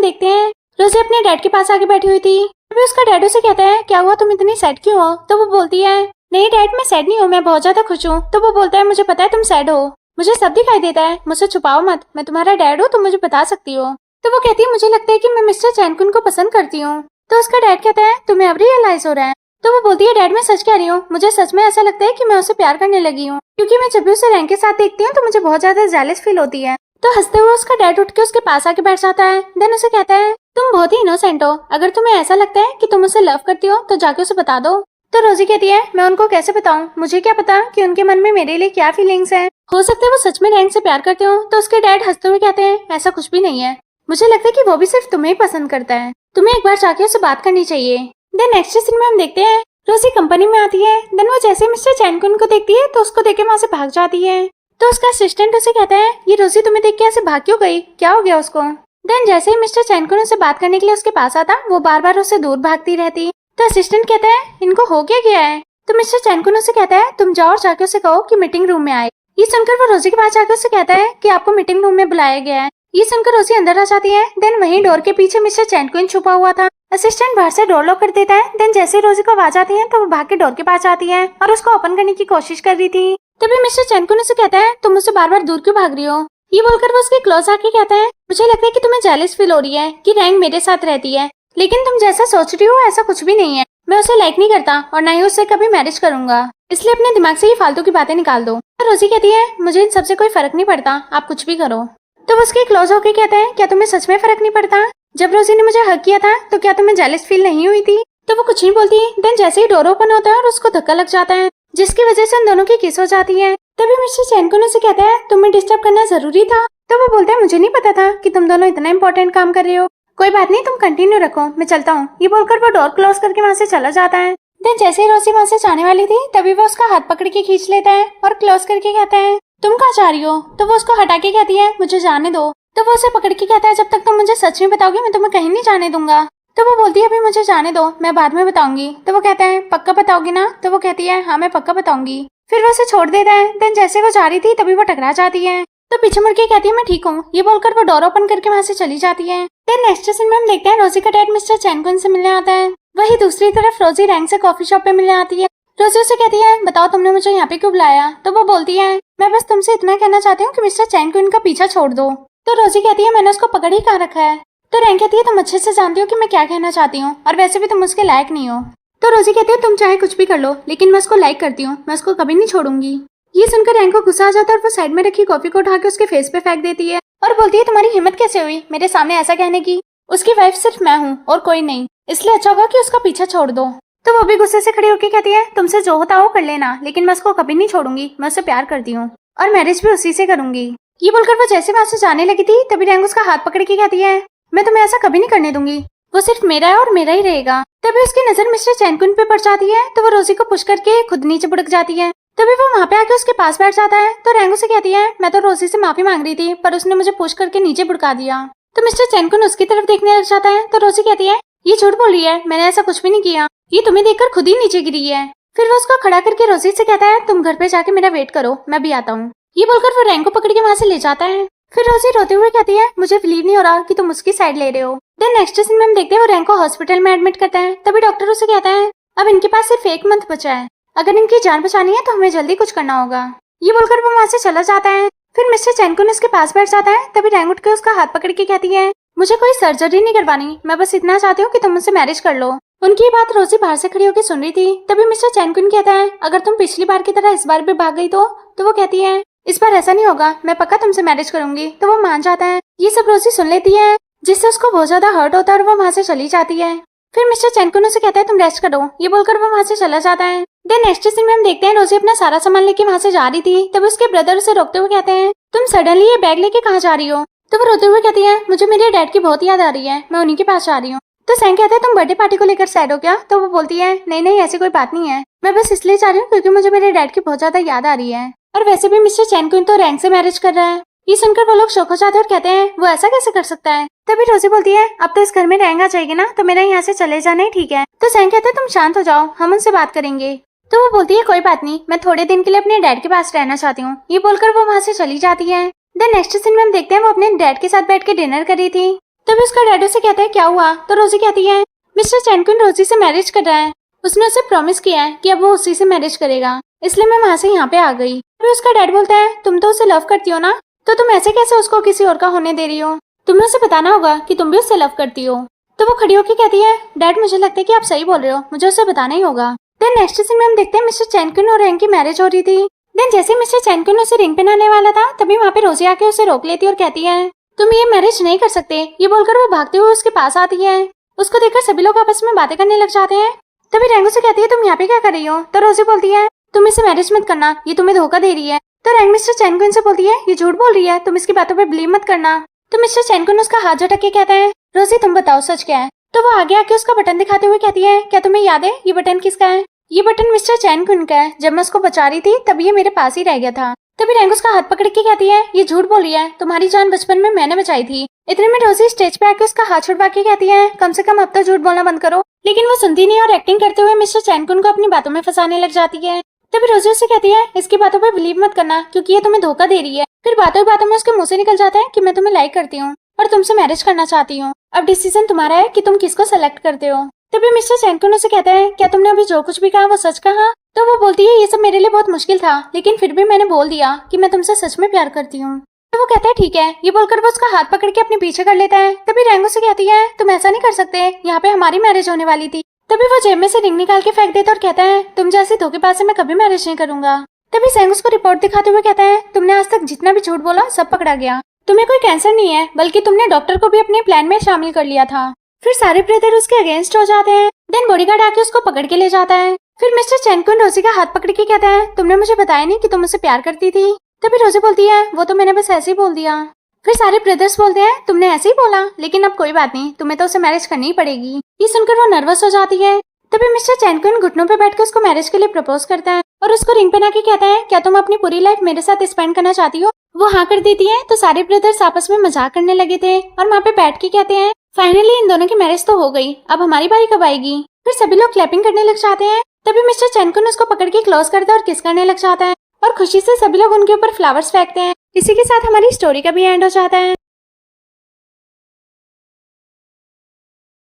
देखते हैं रोजी अपने डैड के पास आके बैठी हुई थी। अभी उसका डैड उसे कहता है क्या हुआ, तुम इतनी सैड क्यों हो। तो वो बोलती है नहीं डैड मैं सैड नहीं हूँ, मैं बहुत ज्यादा खुश हूँ। तो वो बोलता है मुझे पता है तुम सैड हो, मुझे सब दिखाई देता है, मुझसे छुपाओ मत, मैं तुम्हारा डैड हूँ, तुम मुझे बता सकती हो। तो वो कहती है मुझे लगता है कि मैं मिस्टर चैन कुन को पसंद करती हूँ। तो उसका डैड कहता है तुम्हें अब रियलाइज हो रहा है। तो वो बोलती है डैड मैं सच कह रही हूँ, मुझे सच में ऐसा लगता है कि मैं उसे प्यार करने लगी हूँ, क्योंकि मैं जब भी उसे रैंक के साथ देखती हूँ तो मुझे बहुत ज्यादा जेलस फील होती है। तो हंसते हुए उसका डैड उठ के उसके पास आके बैठ जाता है। देन उसे कहता है तुम बहुत ही इनोसेंट हो, अगर तुम्हें ऐसा लगता है कि तुम उसे लव करती हो तो जाके उसे बता दो। तो रोजी कहती है मैं उनको कैसे बताऊं, मुझे क्या पता कि उनके मन में मेरे लिए क्या फीलिंग्स है, हो सकता है वो सच में रैंक से प्यार करते हो। तो उसके डैड हंसते हुए कहते हैं ऐसा कुछ भी नहीं है, मुझे लगता है कि वो भी सिर्फ तुम्हें ही पसंद करता है, तुम्हें एक बार जाके उससे बात करनी चाहिए। देन नेक्स्ट सीन में हम देखते हैं रोजी कंपनी में आती है। देन वो जैसे मिस्टर चैन कुन को देखती है तो उसको देख के वहाँ से भाग जाती है। तो उसका असिस्टेंट उसे कहता है ये रोजी तुम्हें देख के ऐसे भाग क्यों गई, क्या हो गया उसको। देन जैसे ही मिस्टर चैन कुन उसे बात करने के लिए उसके पास आता वो बार बार उससे दूर भागती रहती। तो असिस्टेंट कहता है इनको हो क्या गया है। तो मिस्टर चैन कुन उसे कहता है तुम जाओ और जाके उसे कहो कि मीटिंग रूम में आए। ये सुनकर वो रोजी के पास जाकर उसे कहता है कि आपको मीटिंग रूम में बुलाया गया है। ये सुनकर रोजी अंदर आ जाती है। देन वहीं डोर के पीछे मिस्टर चैन कुन छुपा हुआ था। असिस्टेंट बाहर से डोर लॉक कर देता है। देन जैसे ही रोजी को आवाज आती है तो वो भाग के डोर के पास आती है और उसको ओपन करने की कोशिश कर रही थी। तभी मिस्टर चैन कुन उसे कहता है तुम मुझसे बार बार दूर क्यों भाग रही हो। ये बोलकर वो उसके क्लोज आके कहता है मुझे लगता है कि तुम्हें जेलस फील हो रही है कि रैंक मेरे साथ रहती है, लेकिन तुम जैसा सोच रही हो ऐसा कुछ भी नहीं है, मैं उसे लाइक नहीं करता और ना ही उससे कभी मैरिज करूंगा, इसलिए अपने दिमाग से ये फालतू की बातें निकाल दो। और रोजी कहती है मुझे इन सबसे कोई फर्क नहीं पड़ता, आप कुछ भी करो। तो वो उसके क्लोज होके कहता है क्या तुम्हें सच में फर्क नहीं पड़ता, जब रोजी ने मुझे हक किया था तो क्या तुम्हें जेलस फील नहीं हुई थी। तो वो कुछ नहीं बोलती। देन जैसे ही डोर ओपन होता है और उसको धक्का लग जाता है जिसकी वजह से उन दोनों की किस हो जाती है। तभी मिस्टर चैन कुन उसे कहता है तुम्हें डिस्टर्ब करना जरूरी था। तो वो बोलता है मुझे नहीं पता था कि तुम दोनों इतना इंपॉर्टेंट काम कर रहे हो, कोई बात नहीं तुम कंटिन्यू रखो, मैं चलता हूँ। ये बोलकर वो डोर क्लोज करके वहाँ से चला जाता है। देन जैसे ही रोजी वहाँ से जाने वाली थी तभी वो उसका हाथ पकड़ के खींच लेता है और क्लोज करके कहता है तुम कहाँ जा रही हो। तो वो उसको हटा के कहती है मुझे जाने दो। तो वो उसे पकड़ के कहता है जब तक तुम मुझे सच नहीं बताओगी मैं तुम्हें कहीं नहीं जाने दूंगा। तो वो बोलती है अभी मुझे जाने दो, मैं बाद में बताऊंगी। तो वो कहता है पक्का बताओगी ना। तो वो कहती है हाँ मैं पक्का बताऊंगी। फिर वो उसे छोड़ देता है। देन जैसे वो जा रही थी तभी वो टकरा जाती है। तो पीछे मुड़ के कहती है मैं ठीक हूँ। ये बोलकर वो डोर ओपन करके वहाँ से चली जाती है। देन नेक्स्ट सीन में हम देखते हैं रोजी का डैड मिस्टर चैन कुन से मिलने आता है। वही दूसरी तरफ रोजी रैंक से कॉफी शॉप पे मिलने आती है। रोजी उसे कहती है बताओ तुमने मुझे यहाँ पे क्यों बुलाया। तो वो बोलती है मैं बस तुमसे इतना कहना चाहती हूँ कि मिस्टर चैन कुन का पीछा छोड़ दो। तो रोजी कहती है मैंने उसको पकड़ ही कहाँ रखा है। तो रैंक कहती है तुम अच्छे से जानती हो कि मैं क्या कहना चाहती हूँ और वैसे भी तुम उसके लायक नहीं हो। तो रोजी कहती है तुम चाहे कुछ भी कर लो लेकिन मैं उसको लाइक करती हूँ, मैं उसको कभी नहीं छोड़ूंगी। ये सुनकर रैंक को गुस्सा आ जाता है और वो साइड में रखी कॉफी को उठा के उसके फेस पे फेंक देती है और बोलती है तुम्हारी हिम्मत कैसे हुई मेरे सामने ऐसा कहने की, उसकी वाइफ सिर्फ मैं हूँ और कोई नहीं, इसलिए अच्छा होगा कि उसका पीछा छोड़ दो। तो वो भी गुस्से से खड़ी होकर कहती है तुमसे जो होता हो कर लेना, लेकिन मैं उसको कभी नहीं छोड़ूंगी, मैं उससे प्यार करती हूँ और मैरिज भी उसी से करूंगी। ये बोलकर वो जैसे वहां से जाने लगी थी तभी रैंक उसका हाथ पकड़ के कहती है मैं तुम्हें ऐसा कभी नहीं करने दूंगी, वो सिर्फ मेरा है और मेरा ही रहेगा। तभी उसकी नजर मिस्टर चैन कुन पे पड़ जाती है तो वो रोजी को पुश करके खुद नीचे बुड़क जाती है। तभी वो वहाँ पे आके उसके पास बैठ जाता है। तो रैंक उसे कहती है मैं तो रोजी से माफी मांग रही थी पर उसने मुझे पुश करके नीचे बुड़का दिया। तो मिस्टर चैन कुन उसकी तरफ देखने लग जाता है। तो रोजी कहती है ये झूठ बोल रही है, मैंने ऐसा कुछ भी नहीं किया, ये तुम्हें देखकर खुद ही नीचे गिरी है। फिर वो उसको खड़ा करके रोजी से कहता है तुम घर पे जाके मेरा वेट करो, मैं भी आता हूँ। ये बोलकर वो रैंक को पकड़ के वहाँ से ले जाता है। फिर रोजी रोते हुए कहती है मुझे बिलीव नहीं हो रहा कि तुम उसकी साइड ले रहे हो। देन नेक्स्ट सीन में हम देखते हैं वो रैंक को हॉस्पिटल में एडमिट करता है। तभी डॉक्टर उसे कहता है अब इनके पास सिर्फ 1 मंथ बचा है, अगर इनकी जान बचानी है तो हमें जल्दी कुछ करना होगा। ये बोलकर वो वहाँ से चला जाता है। फिर मिस्टर चैन कुन उसके पास बैठ जाता है। तभी रैंक उठ के उसका हाथ पकड़ के कहती है मुझे कोई सर्जरी नहीं करवानी, मैं बस इतना चाहती हूँ कि तुम मुझसे मैरिज कर लो, उनकी ये बात रोजी बाहर से खड़ी होकर सुन रही थी। तभी मिस्टर चैन कुन कहता है, अगर तुम पिछली बार की तरह इस बार भी भाग गई तो वो कहती है, इस बार ऐसा नहीं होगा, मैं पक्का तुमसे मैरिज करूंगी। तो वो मान जाता है। ये सब रोजी सुन लेती है, जिससे उसको बहुत ज्यादा हर्ट होता है और वो वहाँ से चली जाती है। फिर मिस्टर चैन कुन उसे कहता है, तुम रेस्ट करो। ये बोलकर वो वहाँ से चला जाता है। देन नेक्स्ट सीन में हम देखते हैं रोजी अपना सारा सामान लेके वहाँ से जा रही थी। तब उसके ब्रदर उसे रोकते हुए कहते हैं, तुम सडनली ये बैग लेके कहाँ जा रही हो? तो वो रोते हुए कहती है, मुझे मेरे डैड की बहुत याद आ रही है, मैं उन्हीं के पास जा रही हूँ। तो सैंग कहता है, तुम बर्थडे पार्टी को लेकर सैड हो क्या? तो वो बोलती है, नहीं नहीं ऐसी कोई बात नहीं है, मैं बस इसलिए जा रही हूँ क्योंकि मुझे मेरे डैड की बहुत ज्यादा याद आ रही है। और वैसे भी मिस्टर चैन कुन तो रैंक से मैरिज कर रहा है। ये सुनकर वो लोग शौक हो जाते हैं और कहते हैं, वो ऐसा कैसे कर सकता है? तभी रोजी बोलती है, अब तो इस घर में रैंक आ जाएगी ना, तो मेरा यहाँ से चले जाना ही ठीक है। तो सैंग कहता है, तुम शांत हो जाओ, हम उनसे बात करेंगे। तो वो बोलती है, कोई बात नहीं, मैं थोड़े दिन के लिए अपने डैड के पास रहना चाहती हूँ। ये बोलकर वो वहाँ से चली जाती है। देन नेक्स्ट सीन में हम देखते हैं वो अपने डैड के साथ बैठ के डिनर कर रही थी। तभी उसका डैड उसे कहता है, क्या हुआ? तो रोजी कहती है, मिस्टर चैन कुन रोजी से मैरिज कर रहा है, उसने उसे प्रॉमिस किया है कि अब वो उसी से मैरिज करेगा, इसलिए मैं वहाँ से यहाँ पे आ गई। तभी उसका डैड बोलता है, तुम तो उसे लव करती हो ना, तो तुम ऐसे कैसे उसको किसी और का होने दे रही हो? तुम्हें उसे बताना होगा कि तुम भी उससे लव करती हो। तो वो खड़ी होकर कहती है, डैड मुझे लगता है कि आप सही बोल रहे हो, मुझे उसे बताना ही होगा। देन नेक्स्ट सीन में हम देखते हैं मिस्टर चैन कुन और रैंक की मैरिज हो रही थी। देन जैसे मिस्टर चैन कुन उसे रिंग पहनाने वाला था, तभी वहाँ पे रोजी आके उसे रोक लेती और कहती है, तुम ये मैरिज नहीं कर सकते। ये बोलकर वो भागते हुए उसके पास आती है। उसको देखकर सभी लोग आपस में बातें करने लग जाते हैं। तभी रैंक से कहती है, तुम यहाँ पे क्या कर रही हो? तो रोजी बोलती है, तुम इसे मैरिज मत करना, ये तुम्हें धोखा दे रही है। तो रैंक मिस्टर चैन कुन से बोलती है, ये झूठ बोल रही है, तुम इसकी बातों पे बिलीव मत करना। तो मिस्टर चैन कुन उसका हाथ झटक के कहता है, रोजी तुम बताओ सच क्या है? तो वो आगे आके उसका बटन दिखाते हुए कहती है, क्या तुम्हें याद है ये बटन किसका है? ये बटन मिस्टर चैन कुन का है, जब मैं उसको बचा रही थी तब ये मेरे पास ही रह गया था। तभी रैंक उसका हाथ पकड़ के कहती है, ये झूठ बोल रही है, तुम्हारी जान बचपन में मैंने बचाई थी। इतने में रोजी स्टेज पे आके उसका हाथ छुड़वा के कहती है, कम से कम अब तो झूठ बोलना बंद करो। लेकिन वो सुनती नहीं और एक्टिंग करते हुए मिस्टर चैन कुन को अपनी बातों में फंसाने लग जाती है। तभी रोजी उससे कहती है, इसकी बातों पे बिलीव मत करना क्योंकि ये तुम्हें धोखा दे रही है। फिर बातों बातों में उसके मुंह से निकल जाता है कि मैं तुम्हें लाइक करती हूँ और तुमसे मैरिज करना चाहती हूँ। अब डिसीजन तुम्हारा है कि तुम किसको सेलेक्ट करते हो। तभी मिस्टर चैन कुन उसे कहता है, क्या तुमने अभी जो कुछ भी कहा वो सच कहा? तो वो बोलती है, ये सब मेरे लिए बहुत मुश्किल था, लेकिन फिर भी मैंने बोल दिया कि मैं तुमसे सच में प्यार करती हूँ। तो वो कहता है, ठीक है। ये बोलकर वो उसका हाथ पकड़ के अपने पीछे कर लेता है। तभी रैंक उसे कहती है, तुम ऐसा नहीं कर सकते, यहाँ पे हमारी मैरिज होने वाली थी। तभी वो जेब में से रिंग निकाल के फेंक देता और कहता है, तुम जैसे धोखेबाज से मैं कभी मैरिज नहीं करूंगा। तभी सैंग उसको रिपोर्ट दिखाते हुए कहता है, तुमने आज तक जितना भी झूठ बोला सब पकड़ा गया। तुम्हें कोई कैंसर नहीं है, बल्कि तुमने डॉक्टर को भी अपने प्लान में शामिल कर लिया था। फिर सारे ब्रदर उसके अगेंस्ट हो जाते हैं। देन बॉडीगार्ड आके उसको पकड़ के ले जाता है। फिर मिस्टर चैन कुन रोजी का हाथ पकड़ के कहता है, तुमने मुझे बताया नहीं कि तुम उसे प्यार करती थी। तभी रोजी बोलती है, वो तो मैंने बस ऐसे ही बोल दिया। फिर सारे ब्रदर्स बोलते हैं, तुमने ऐसे ही बोला, लेकिन अब कोई बात नहीं, तुम्हें तो उसे मैरिज करनी ही पड़ेगी। ये सुनकर वो नर्वस हो जाती है। तभी मिस्टर चैन कुन घुटनों पे बैठ के उसको मैरिज के लिए प्रपोज करता है और उसको रिंग पहना के कहता है, क्या तुम अपनी पूरी लाइफ मेरे साथ स्पेंड करना चाहती हो? वो हाँ कर देती है। तो सारे ब्रदर्स आपस में मजाक करने लगे थे और वहाँ पे बैठ के कहते हैं, फाइनली इन दोनों की मैरिज तो हो गई, अब हमारी बारी कब आएगी? फिर सभी लोग क्लैपिंग करने लग जाते हैं। तभी मिस्टर चैन कुन उसको पकड़ के क्लोज करता है और किस करने लग जाता है और खुशी से सभी लोग उनके ऊपर फ्लावर्स फेंकते हैं। इसी के साथ हमारी स्टोरी का भी एंड हो जाता है।